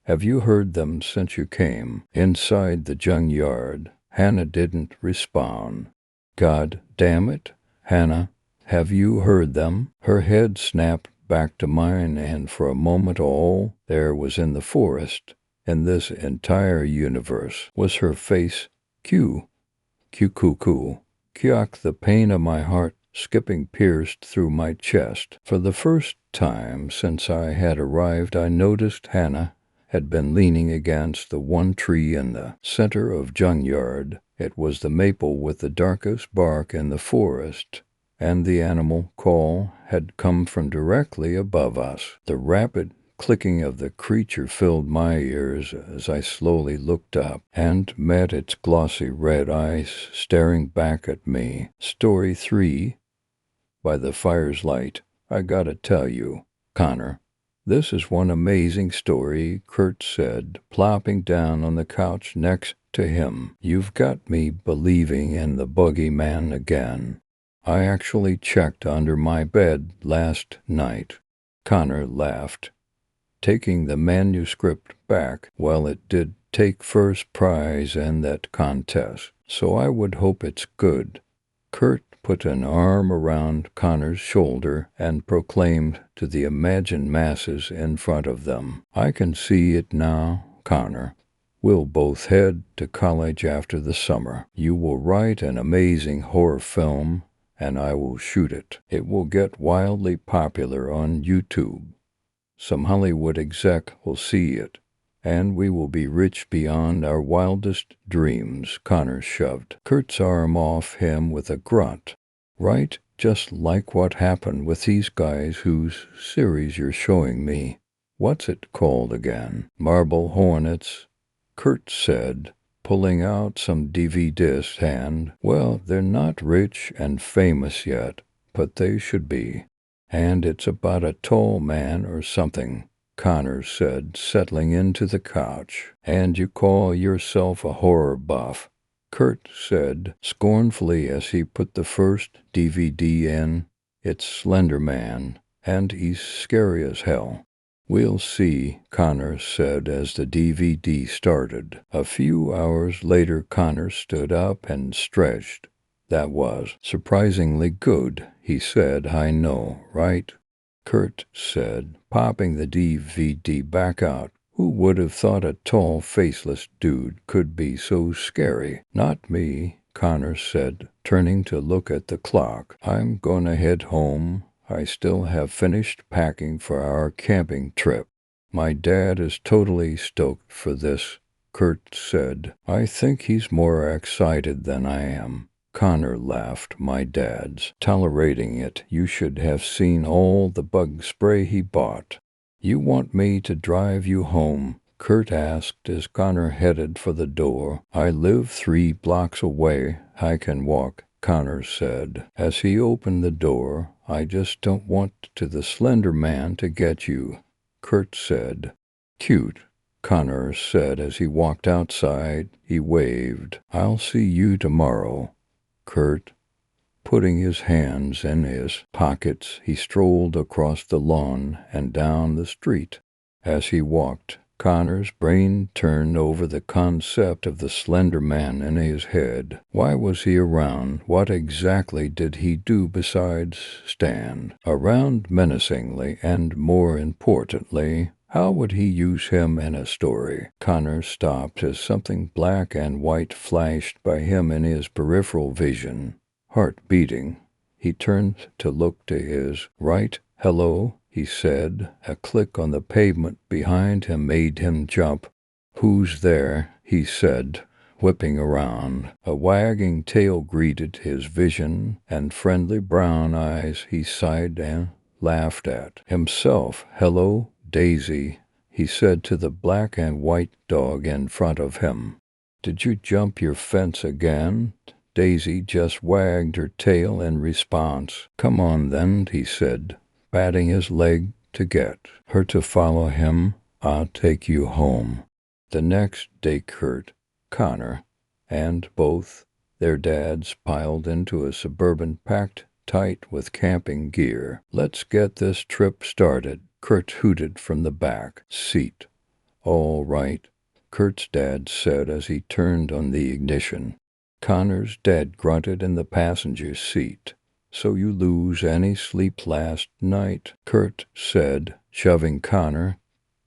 Have you heard them since you came? Inside the junkyard. Hannah didn't respond. God damn it, Hannah, have you heard them? Her head snapped back to mine, and for a moment all there was in the forest, in this entire universe, was her face. Q. Q-coo-coo. Kyok, the pain of my heart skipping pierced through my chest. For the first time since I had arrived, I noticed Hannah had been leaning against the one tree in the center of junkyard. It was the maple with the darkest bark in the forest, and the animal call had come from directly above us. The rapid clicking of the creature filled my ears as I slowly looked up and met its glossy red eyes staring back at me. Story 3. By the fire's light. I gotta tell you, Connor, this is one amazing story, Kurt said, plopping down on the couch next to him. You've got me believing in the boogeyman again. I actually checked under my bed last night. Connor laughed, taking the manuscript back. Well, it did take first prize in that contest, so I would hope it's good. Kurt put an arm around Connor's shoulder and proclaimed to the imagined masses in front of them, I can see it now, Connor. We'll both head to college after the summer. You will write an amazing horror film, and I will shoot it. It will get wildly popular on YouTube. Some Hollywood exec will see it, and we will be rich beyond our wildest dreams. Connor shoved Kurt's arm off him with a grunt. Right, just like what happened with these guys whose series you're showing me. What's it called again? Marble Hornets, Kurt said, pulling out some DVDs, and, well, they're not rich and famous yet, but they should be. And it's about a tall man or something, Connor said, settling into the couch. And you call yourself a horror buff, Kurt said scornfully as he put the first DVD in. It's Slender Man, and he's scary as hell. We'll see, Connor said as the DVD started. A few hours later, Connor stood up and stretched. That was surprisingly good, he said. I know, right? Kurt said, popping the DVD back out. Who would have thought a tall, faceless dude could be so scary? Not me, Connor said, turning to look at the clock. I'm gonna head home. I still have finished packing for our camping trip. My dad is totally stoked for this, Kurt said. I think he's more excited than I am. Connor laughed. My dad's tolerating it. You should have seen all the bug spray he bought. You want me to drive you home? Kurt asked as Connor headed for the door. I live 3 blocks away. I can walk, Connor said as he opened the door. I just don't want the Slender Man to get you, Kurt said. Cute, Connor said as he walked outside. He waved. I'll see you tomorrow, Kurt. Putting his hands in his pockets, he strolled across the lawn and down the street. As he walked, Connor's brain turned over the concept of the slender man in his head. Why was he around? What exactly did he do besides stand around menacingly? And more importantly, how would he use him in a story? Connor stopped as something black and white flashed by him in his peripheral vision. Heart beating, he turned to look to his right. "Hello," he said. A click on the pavement behind him made him jump. "Who's there?" he said, whipping around. A wagging tail greeted his vision, and friendly brown eyes he sighed and laughed at himself. "Hello, Daisy," he said to the black and white dog in front of him. "Did you jump your fence again?" Daisy just wagged her tail in response. "Come on then," he said, patting his leg to get her to follow him. "I'll take you home." The next day Kurt, Connor, and both their dads piled into a Suburban packed tight with camping gear. "Let's get this trip started," Kurt hooted from the back seat. "All right," Kurt's dad said as he turned on the ignition. Connor's dad grunted in the passenger seat. "So you lose any sleep last night?" Kurt said, shoving Connor.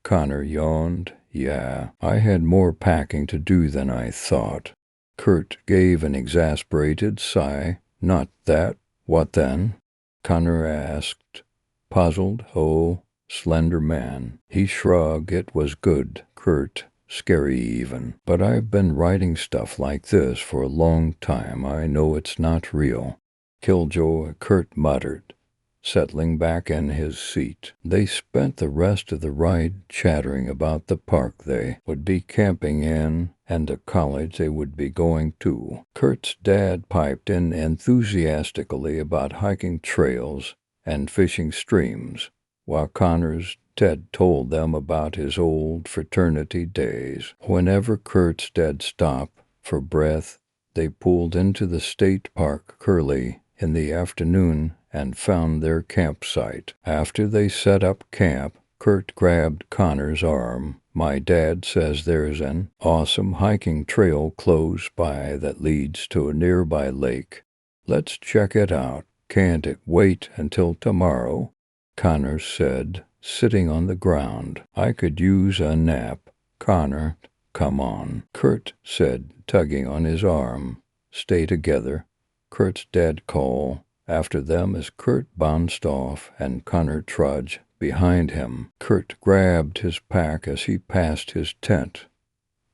Connor yawned. "Yeah, I had more packing to do than I thought." Kurt gave an exasperated sigh. "Not that. What then?" Connor asked, puzzled. "Oh, slender man." He shrugged. "It was good, Kurt. Scary even. But I've been writing stuff like this for a long time. I know it's not real." "Killjoy," Kurt muttered, settling back in his seat. They spent the rest of the ride chattering about the park they would be camping in and the college they would be going to. Kurt's dad piped in enthusiastically about hiking trails and fishing streams, while Connor's Ted told them about his old fraternity days. Whenever Kurt's dad stopped for breath, they pulled into the state park early in the afternoon and found their campsite. After they set up camp, Kurt grabbed Connor's arm. "My dad says there's an awesome hiking trail close by that leads to a nearby lake. Let's check it out. Can't it wait until tomorrow?" Connor said, sitting on the ground. "I could use a nap." "Connor, come on," Kurt said, tugging on his arm. "Stay together." Kurt's dad called after them as Kurt bounced off and Connor trudged behind him. Kurt grabbed his pack as he passed his tent.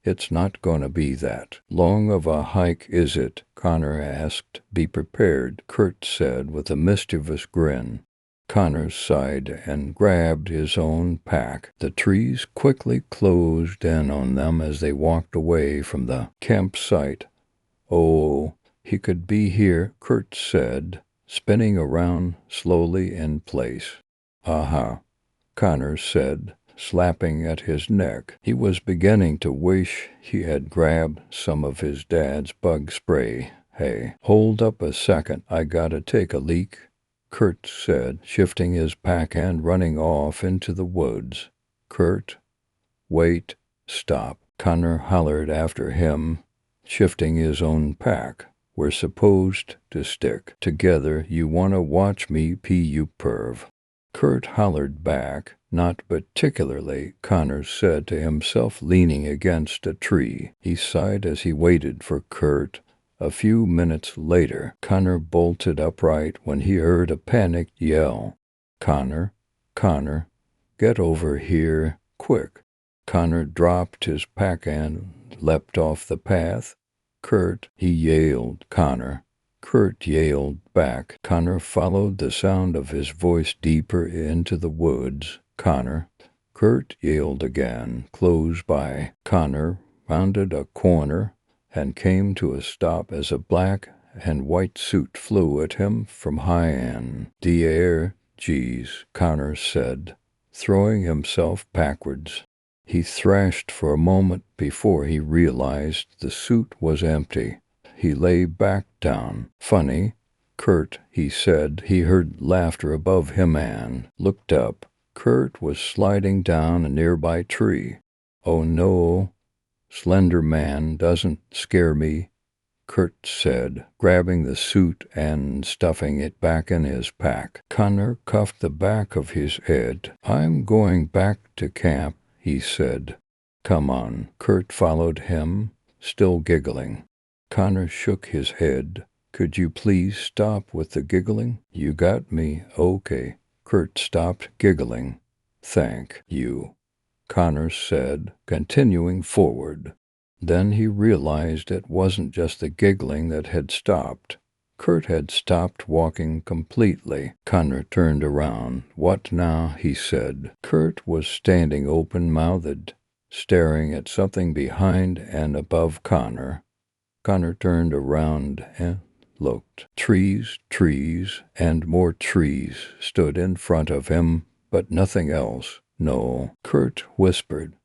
"It's not gonna be that long of a hike, is it?" Connor asked. "Be prepared," Kurt said with a mischievous grin. Connor sighed and grabbed his own pack. The trees quickly closed in on them as they walked away from the campsite. "Oh, he could be here," Kurt said, spinning around slowly in place. "Uh-huh," Connor said, slapping at his neck. He was beginning to wish he had grabbed some of his dad's bug spray. "Hey, hold up a second, I gotta take a leak," Kurt said, shifting his pack and running off into the woods. "Kurt, wait, stop," Connor hollered after him, shifting his own pack. "We're supposed to stick together. You wanna watch me pee, you perv." Kurt hollered back. "Not particularly," Connor said to himself, leaning against a tree. He sighed as he waited for Kurt. A few minutes later, Connor bolted upright when he heard a panicked yell. "Connor, Connor, get over here, quick." Connor dropped his pack and leapt off the path. "Kurt," he yelled. "Connor." Kurt yelled back. Connor followed the sound of his voice deeper into the woods. "Connor." Kurt yelled again. Close by. Connor rounded a corner and came to a stop as a black and white suit flew at him from high in the air. "Geez," Connor said, throwing himself backwards. He thrashed for a moment before he realized the suit was empty. He lay back down. "Funny, Kurt," he said. He heard laughter above him and looked up. Kurt was sliding down a nearby tree. "Oh no, Slender Man doesn't scare me," Kurt said, grabbing the suit and stuffing it back in his pack. Connor cuffed the back of his head. "I'm going back to camp," he said. "Come on." Kurt followed him, still giggling. Connor shook his head. "Could you please stop with the giggling?" "You got me, okay." Kurt stopped giggling. "Thank you," Connor said, continuing forward. Then he realized it wasn't just the giggling that had stopped. Kurt had stopped walking completely. Connor turned around. "What now?" he said. Kurt was standing open-mouthed, staring at something behind and above Connor. Connor turned around and looked. Trees, and more trees stood in front of him, but nothing else. "No," Kurt whispered.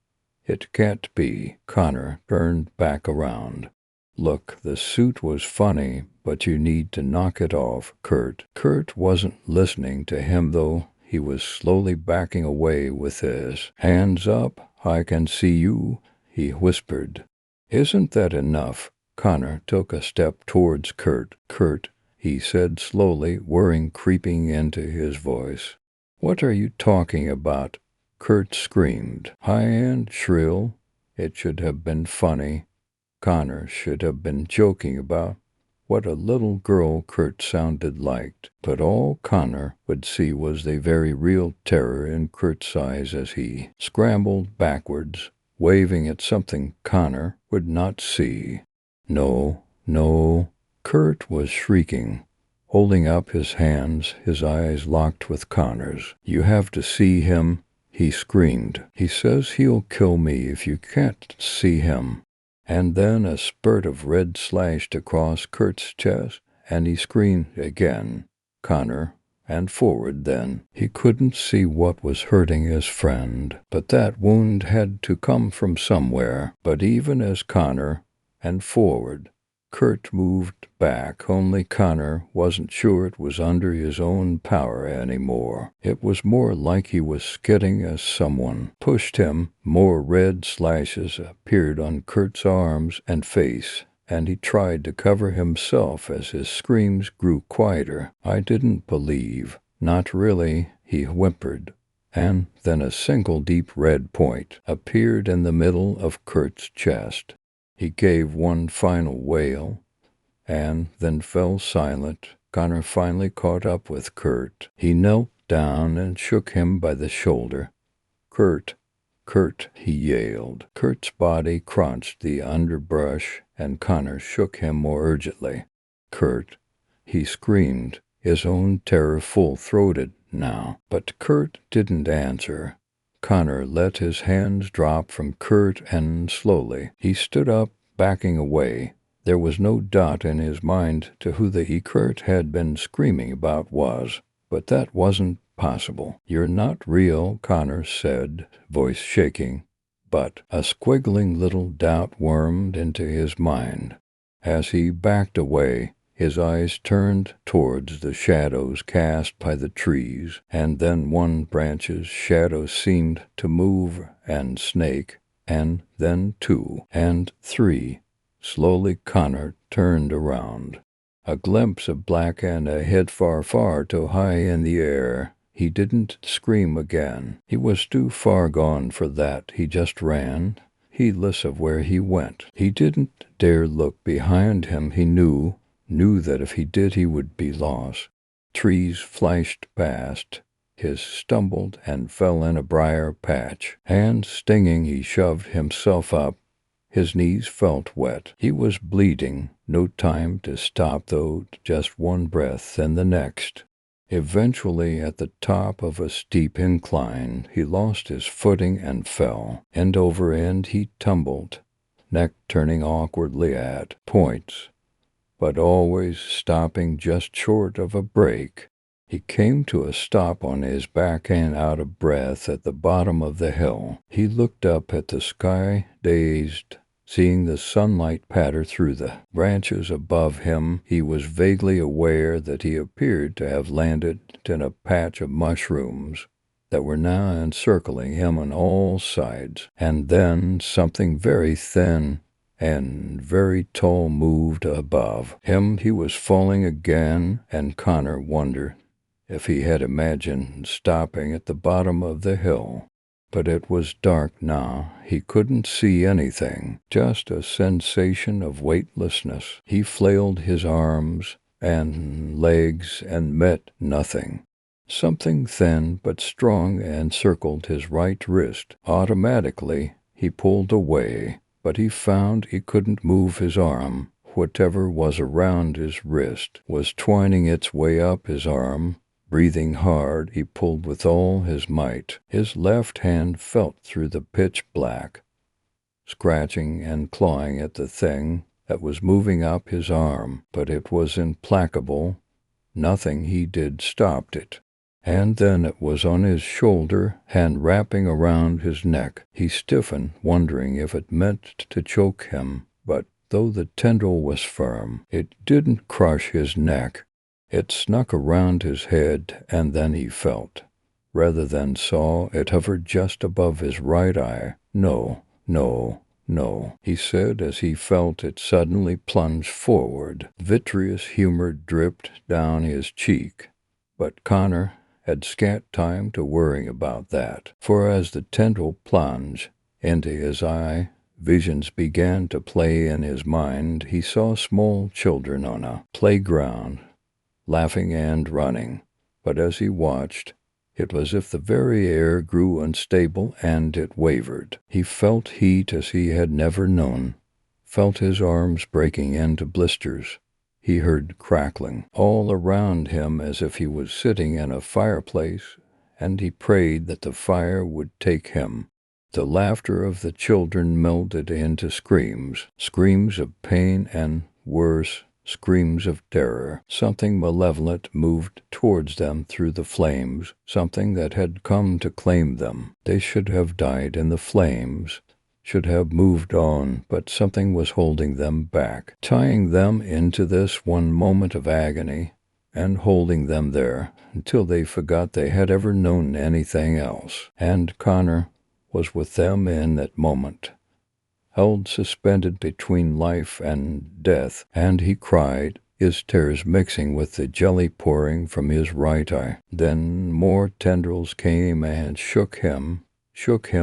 "It can't be." Connor turned back around. "Look, the suit was funny, but you need to knock it off, Kurt." Kurt wasn't listening to him, though. He was slowly backing away with his hands up. "I can see you," he whispered. "Isn't that enough?" Connor took a step towards Kurt. "Kurt," he said slowly, worry creeping into his voice. "What are you talking about?" Kurt screamed, high and shrill. It should have been funny. Connor should have been joking about what a little girl Kurt sounded like. But all Connor would see was the very real terror in Kurt's eyes as he scrambled backwards, waving at something Connor would not see. "No, no," Kurt was shrieking, holding up his hands, his eyes locked with Connor's. "You have to see him," he screamed. "He says he'll kill me if you can't see him." And then a spurt of red slashed across Kurt's chest, and he screamed again. Connor, and forward then. He couldn't see what was hurting his friend, but that wound had to come from somewhere. But even as Connor, and forward, Kurt moved back. Only Connor wasn't sure it was under his own power anymore. It was more like he was skidding as someone pushed him. More red slashes appeared on Kurt's arms and face, and he tried to cover himself as his screams grew quieter. "I didn't believe." "Not really," he whimpered. And then a single deep red point appeared in the middle of Kurt's chest. He gave one final wail, and then fell silent. Connor finally caught up with Kurt. He knelt down and shook him by the shoulder. "Kurt, Kurt," he yelled. Kurt's body crunched the underbrush, and Connor shook him more urgently. "Kurt," he screamed, his own terror full-throated now. But Kurt didn't answer. Connor let his hands drop from Kurt, and slowly he stood up, backing away. There was no doubt in his mind to who the Kurt had been screaming about was, but that wasn't possible. "You're not real," Connor said, voice shaking. But a squiggling little doubt wormed into his mind. As he backed away, his eyes turned towards the shadows cast by the trees, and then one branch's shadow seemed to move and snake, and then two, and three. Slowly Connor turned around. A glimpse of black and a head far, far too high in the air. He didn't scream again. He was too far gone for that. He just ran, heedless of where he went. He didn't dare look behind him. He knew that if he did he would be lost. Trees flashed past. He stumbled and fell in a briar patch. Hands stinging, he shoved himself up. His knees felt wet. He was bleeding. No time to stop, though, just one breath, then the next. Eventually, at the top of a steep incline, he lost his footing and fell. End over end he tumbled, neck turning awkwardly at points, but always stopping just short of a break. He came to a stop on his back and out of breath at the bottom of the hill. He looked up at the sky, dazed, seeing the sunlight patter through the branches above him. He was vaguely aware that he appeared to have landed in a patch of mushrooms. that were now encircling him on all sides. And then something very thin and very tall moved above him. He was falling again, and Connor wondered if he had imagined stopping at the bottom of the hill. But it was dark now. He couldn't see anything, just a sensation of weightlessness. He flailed his arms and legs and met nothing. Something thin but strong encircled his right wrist. Automatically, he pulled away, but he found he couldn't move his arm. Whatever was around his wrist was twining its way up his arm. Breathing hard, he pulled with all his might. His left hand felt through the pitch black, scratching and clawing at the thing that was moving up his arm, but it was implacable. Nothing he did stopped it. And then it was on his shoulder, hand wrapping around his neck. He stiffened, wondering if it meant to choke him, but though the tendril was firm, it didn't crush his neck. It snuck around his head, and then he felt, rather than saw, it hovered just above his right eye. No, no, no, he said as he felt it suddenly plunge forward. Vitreous humor dripped down his cheek, but Connor had scant time to worry about that, for as the tendril plunged into his eye, visions began to play in his mind. He saw small children on a playground, laughing and running, but as he watched, it was as if the very air grew unstable and it wavered. He felt heat as he had never known, felt his arms breaking into blisters. He heard crackling all around him as if he was sitting in a fireplace, and he prayed that the fire would take him. The laughter of the children melded into screams, screams of pain and, worse, screams of terror. Something malevolent moved towards them through the flames, something that had come to claim them. They should have died in the flames, should have moved on, but something was holding them back, tying them into this one moment of agony and holding them there until they forgot they had ever known anything else. And Connor was with them in that moment, held suspended between life and death, and he cried, his tears mixing with the jelly pouring from his right eye. Then more tendrils came and shook him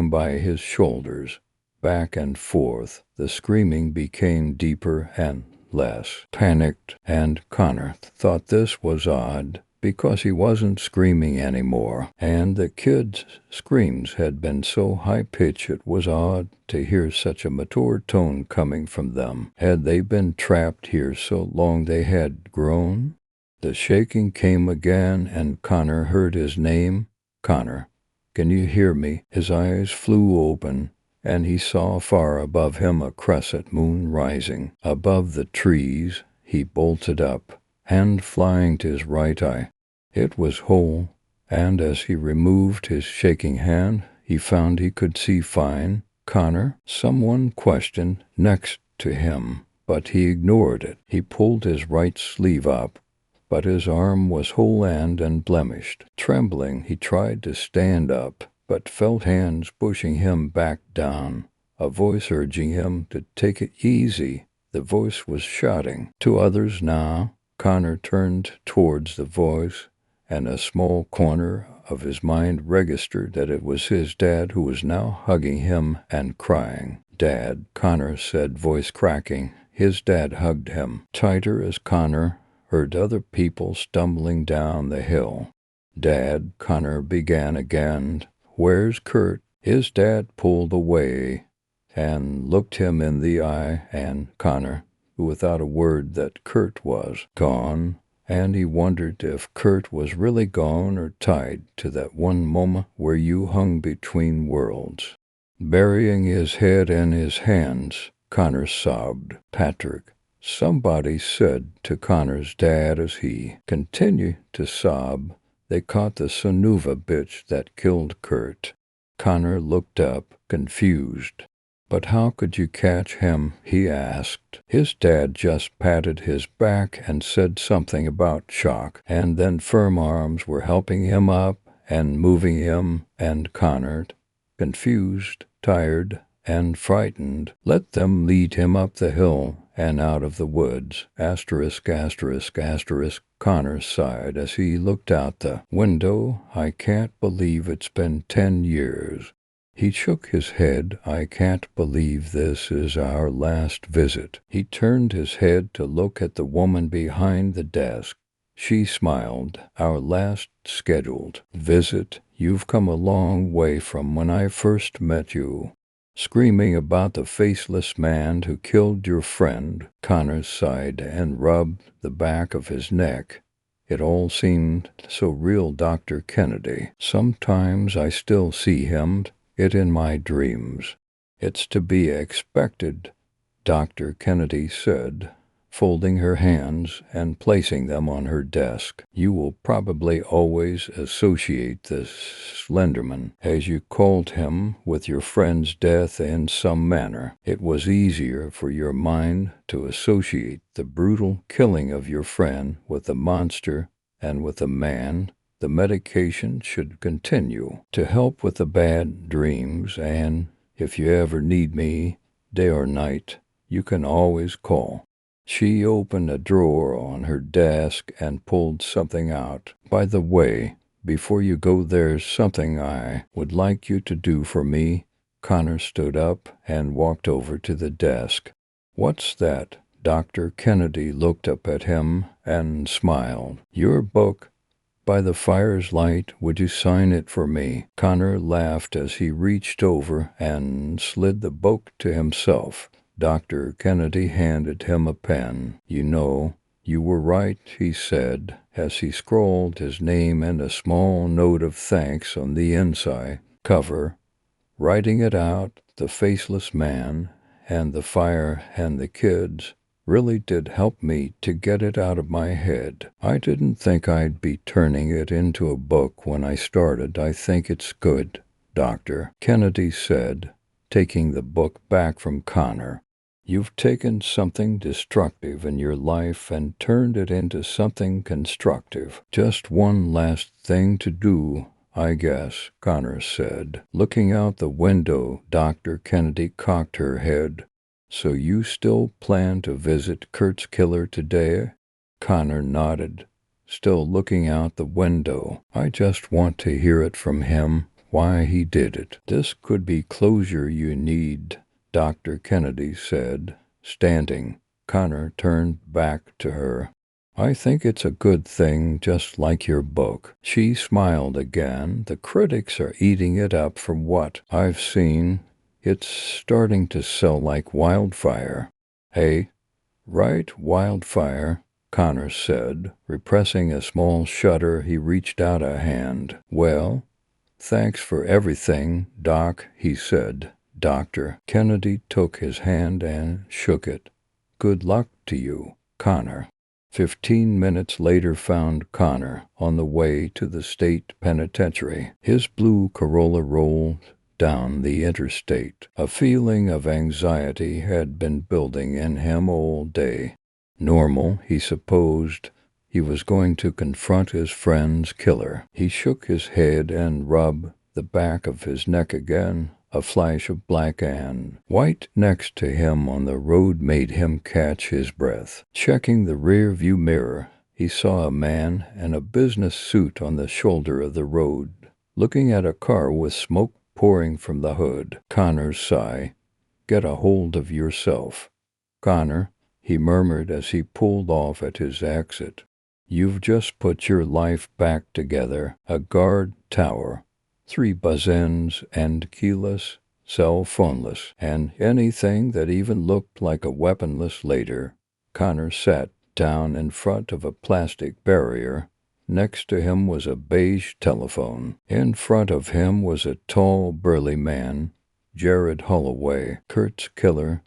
by his shoulders, back and forth. The screaming became deeper and less panicked, and Connor thought this was odd, because he wasn't screaming anymore, and the kids' screams had been so high-pitched it was odd to hear such a mature tone coming from them. Had they been trapped here so long they had grown? The shaking came again, and Connor heard his name. Connor, can you hear me? His eyes flew open, and he saw far above him a crescent moon rising. Above the trees, he bolted up, hand flying to his right eye. It was whole, and as he removed his shaking hand, he found he could see fine. Connor? Someone questioned next to him, but he ignored it. He pulled his right sleeve up, but his arm was whole and unblemished. Trembling, he tried to stand up, but felt hands pushing him back down, a voice urging him to take it easy. The voice was shouting to others now. Connor turned towards the voice, and a small corner of his mind registered that it was his dad who was now hugging him and crying. "Dad," Connor said, voice cracking. His dad hugged him tighter as Connor heard other people stumbling down the hill. "Dad," Connor began again, "where's Kurt?" His dad pulled away and looked him in the eye, and Connor, without a word, that Kurt was gone, and he wondered if Kurt was really gone or tied to that one moment where you hung between worlds. Burying his head in his hands, Connor sobbed. "Patrick," somebody said to Connor's dad as he continued to sob. "They caught the Sonuva bitch that killed Kurt." Connor looked up, confused. "But how could you catch him?" he asked. His dad just patted his back and said something about shock, and then firm arms were helping him up, and moving him and Connor, confused, tired, and frightened. Let them lead him up the hill and out of the woods. Asterisk, asterisk, asterisk. Connor sighed as he looked out the window. I can't believe it's been 10 years. He shook his head. I can't believe this is our last visit. He turned his head to look at the woman behind the desk. She smiled. Our last scheduled visit. You've come a long way from when I first met you. Screaming about the faceless man who killed your friend. Connor sighed and rubbed the back of his neck. It all seemed so real, Dr. Kennedy. Sometimes I still see him, it in my dreams. It's to be expected, Dr. Kennedy said, folding her hands and placing them on her desk. You will probably always associate this Slenderman, as you called him, with your friend's death in some manner. It was easier for your mind to associate the brutal killing of your friend with the monster and with the man. The medication should continue to help with the bad dreams, and if you ever need me, day or night, you can always call. She opened a drawer on her desk and pulled something out. By the way, before you go, there's something I would like you to do for me. Connor stood up and walked over to the desk. What's that? Dr. Kennedy looked up at him and smiled. Your book. By the fire's light, would you sign it for me? Connor laughed as he reached over and slid the book to himself. Dr. Kennedy handed him a pen. You know, you were right, he said, as he scrawled his name and a small note of thanks on the inside cover. Writing it out, the faceless man and the fire and the kids really did help me to get it out of my head. I didn't think I'd be turning it into a book when I started. I think it's good, Dr. Kennedy said, taking the book back from Connor. You've taken something destructive in your life and turned it into something constructive. Just one last thing to do, I guess, Connor said. Looking out the window, Dr. Kennedy cocked her head. So you still plan to visit Kurt's killer today? Connor nodded, still looking out the window. I just want to hear it from him, why he did it. This could be closure you need, Dr. Kennedy said, standing. Connor turned back to her. I think it's a good thing, just like your book. She smiled again. The critics are eating it up from what I've seen. It's starting to sell like wildfire. Hey, right, wildfire, Connor said. Repressing a small shudder, he reached out a hand. Well, thanks for everything, Doc, he said. Dr. Kennedy took his hand and shook it. Good luck to you, Connor. 15 minutes later found Connor on the way to the state penitentiary. His blue Corolla rolled down the interstate. A feeling of anxiety had been building in him all day. Normal, he supposed. He was going to confront his friend's killer. He shook his head and rubbed the back of his neck again. A flash of black and white next to him on the road made him catch his breath. Checking the rear-view mirror, he saw a man in a business suit on the shoulder of the road, looking at a car with smoke pouring from the hood. Connor's sigh. Get a hold of yourself, Connor, he murmured as he pulled off at his exit. You've just put your life back together. A guard tower, 3 buzz-ends and keyless, cell phoneless, and anything that even looked like a weaponless later. Connor sat down in front of a plastic barrier. Next to him was a beige telephone. In front of him was a tall, burly man, Jared Holloway, Kurt's killer.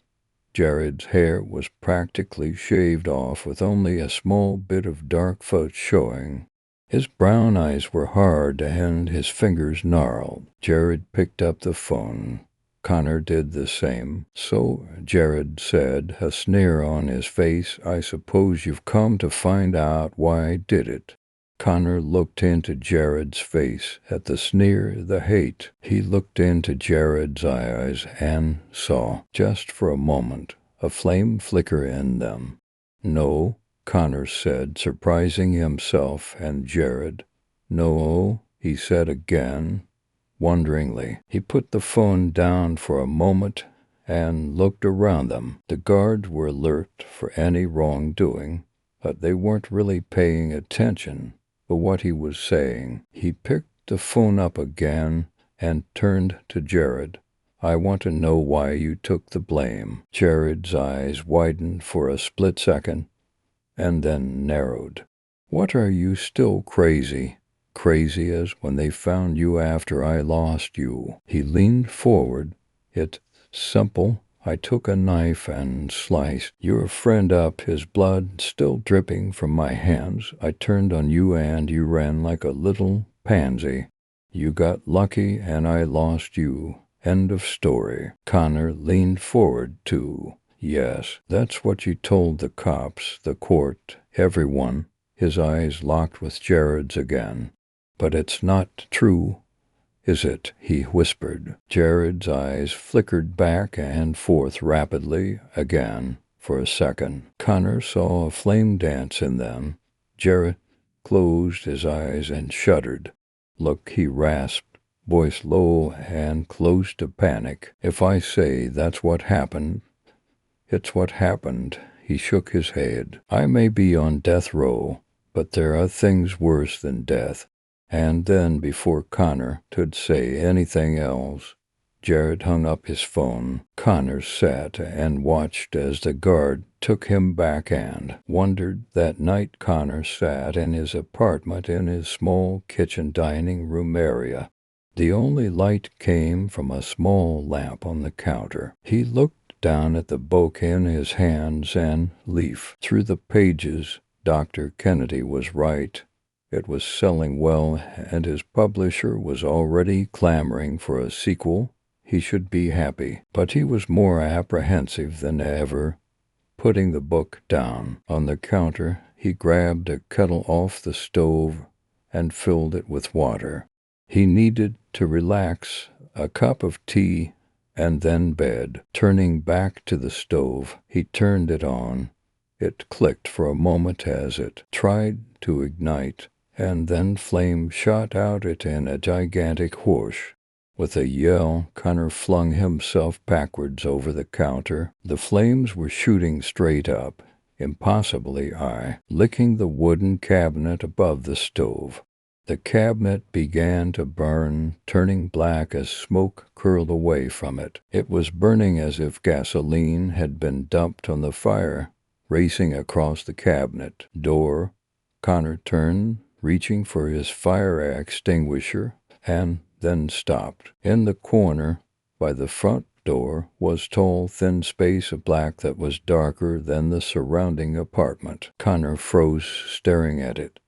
Jared's hair was practically shaved off with only a small bit of dark fuzz showing. His brown eyes were hard and his fingers gnarled. Jared picked up the phone. Connor did the same. So, Jared said, a sneer on his face, I suppose you've come to find out why I did it. Connor looked into Jared's face at the sneer, the hate. He looked into Jared's eyes and saw, just for a moment, a flame flicker in them. "No," Connor said, surprising himself and Jared. "No," he said again, wonderingly. He put the phone down for a moment and looked around them. The guards were alert for any wrongdoing, but they weren't really paying attention to what he was saying. He picked the phone up again and turned to Jared. "I want to know why you took the blame." Jared's eyes widened for a split second and then narrowed. "What, are you still crazy? Crazy as when they found you after I lost you?" He leaned forward. "It's simple. I took a knife and sliced your friend up, his blood still dripping from my hands. I turned on you and you ran like a little pansy. You got lucky and I lost you. End of story." Connor leaned forward too. "Yes, that's what you told the cops, the court, everyone." His eyes locked with Jared's again. "But it's not true, is it?" he whispered. Jared's eyes flickered back and forth rapidly again for a second. Connor saw a flame dance in them. Jared closed his eyes and shuddered. "Look," he rasped, voice low and close to panic. "If I say that's what happened, it's what happened." He shook his head. "I may be on death row, but there are things worse than death." And then, before Connor could say anything else, Jared hung up his phone. Connor sat and watched as the guard took him back and wondered. That night Connor sat in his apartment in his small kitchen dining room area. The only light came from a small lamp on the counter. He looked down at the book in his hands and leafed through the pages. Dr. Kennedy was right. It was selling well, and his publisher was already clamoring for a sequel. He should be happy, but he was more apprehensive than ever. Putting the book down on the counter, he grabbed a kettle off the stove and filled it with water. He needed to relax, a cup of tea, and then bed. Turning back to the stove, he turned it on. It clicked for a moment as it tried to ignite, and then flame shot out it in a gigantic whoosh. With a yell, Connor flung himself backwards over the counter. The flames were shooting straight up, impossibly high, licking the wooden cabinet above the stove. The cabinet began to burn, turning black as smoke curled away from it. It was burning as if gasoline had been dumped on the fire, racing across the cabinet door. Connor turned, reaching for his fire extinguisher, and then stopped. In the corner, by the front door, was tall, thin space of black that was darker than the surrounding apartment. Connor froze, staring at it,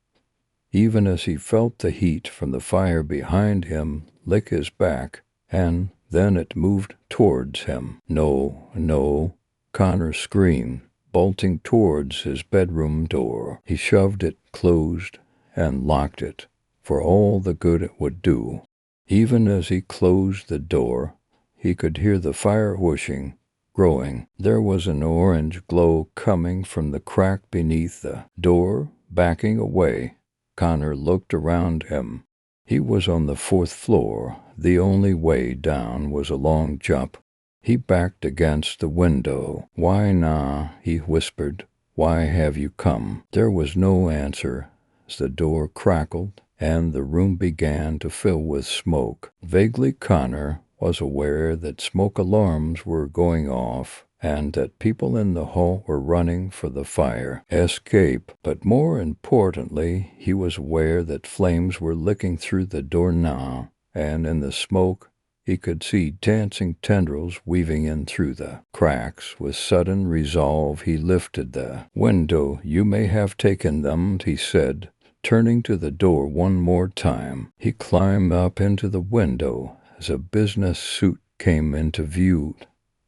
even as he felt the heat from the fire behind him lick his back, and then it moved towards him. "No, no," Connor screamed, bolting towards his bedroom door. He shoved it closed and locked it, for all the good it would do. Even as he closed the door, he could hear the fire whooshing, growing. There was an orange glow coming from the crack beneath the door, backing away. Connor looked around him. He was on the 4th floor. The only way down was a long jump. He backed against the window. "Why, nah," he whispered. "Why have you come?" There was no answer as the door crackled and the room began to fill with smoke. Vaguely, Connor was aware that smoke alarms were going off and that people in the hall were running for the fire escape. But more importantly, he was aware that flames were licking through the door now, and in the smoke he could see dancing tendrils weaving in through the cracks. With sudden resolve, he lifted the window. "You may have taken them," he said, turning to the door one more time. He climbed up into the window as a business suit came into view,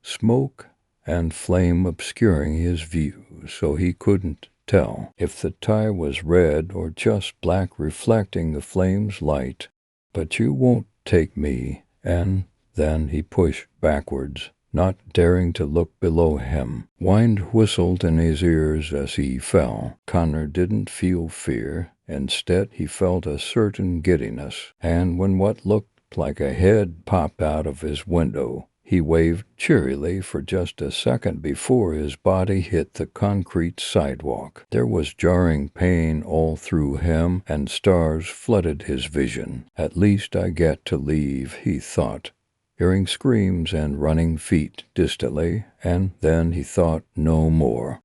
smoke and flame obscuring his view so he couldn't tell if the tie was red or just black reflecting the flame's light. But you won't take me. And then he pushed backwards, not daring to look below him. Wind whistled in his ears as he fell. Connor didn't feel fear. Instead, he felt a certain giddiness, and when what looked like a head popped out of his window, he waved cheerily for just a second before his body hit the concrete sidewalk. There was jarring pain all through him, and stars flooded his vision. At least I get to leave, he thought, hearing screams and running feet distantly, and then he thought no more.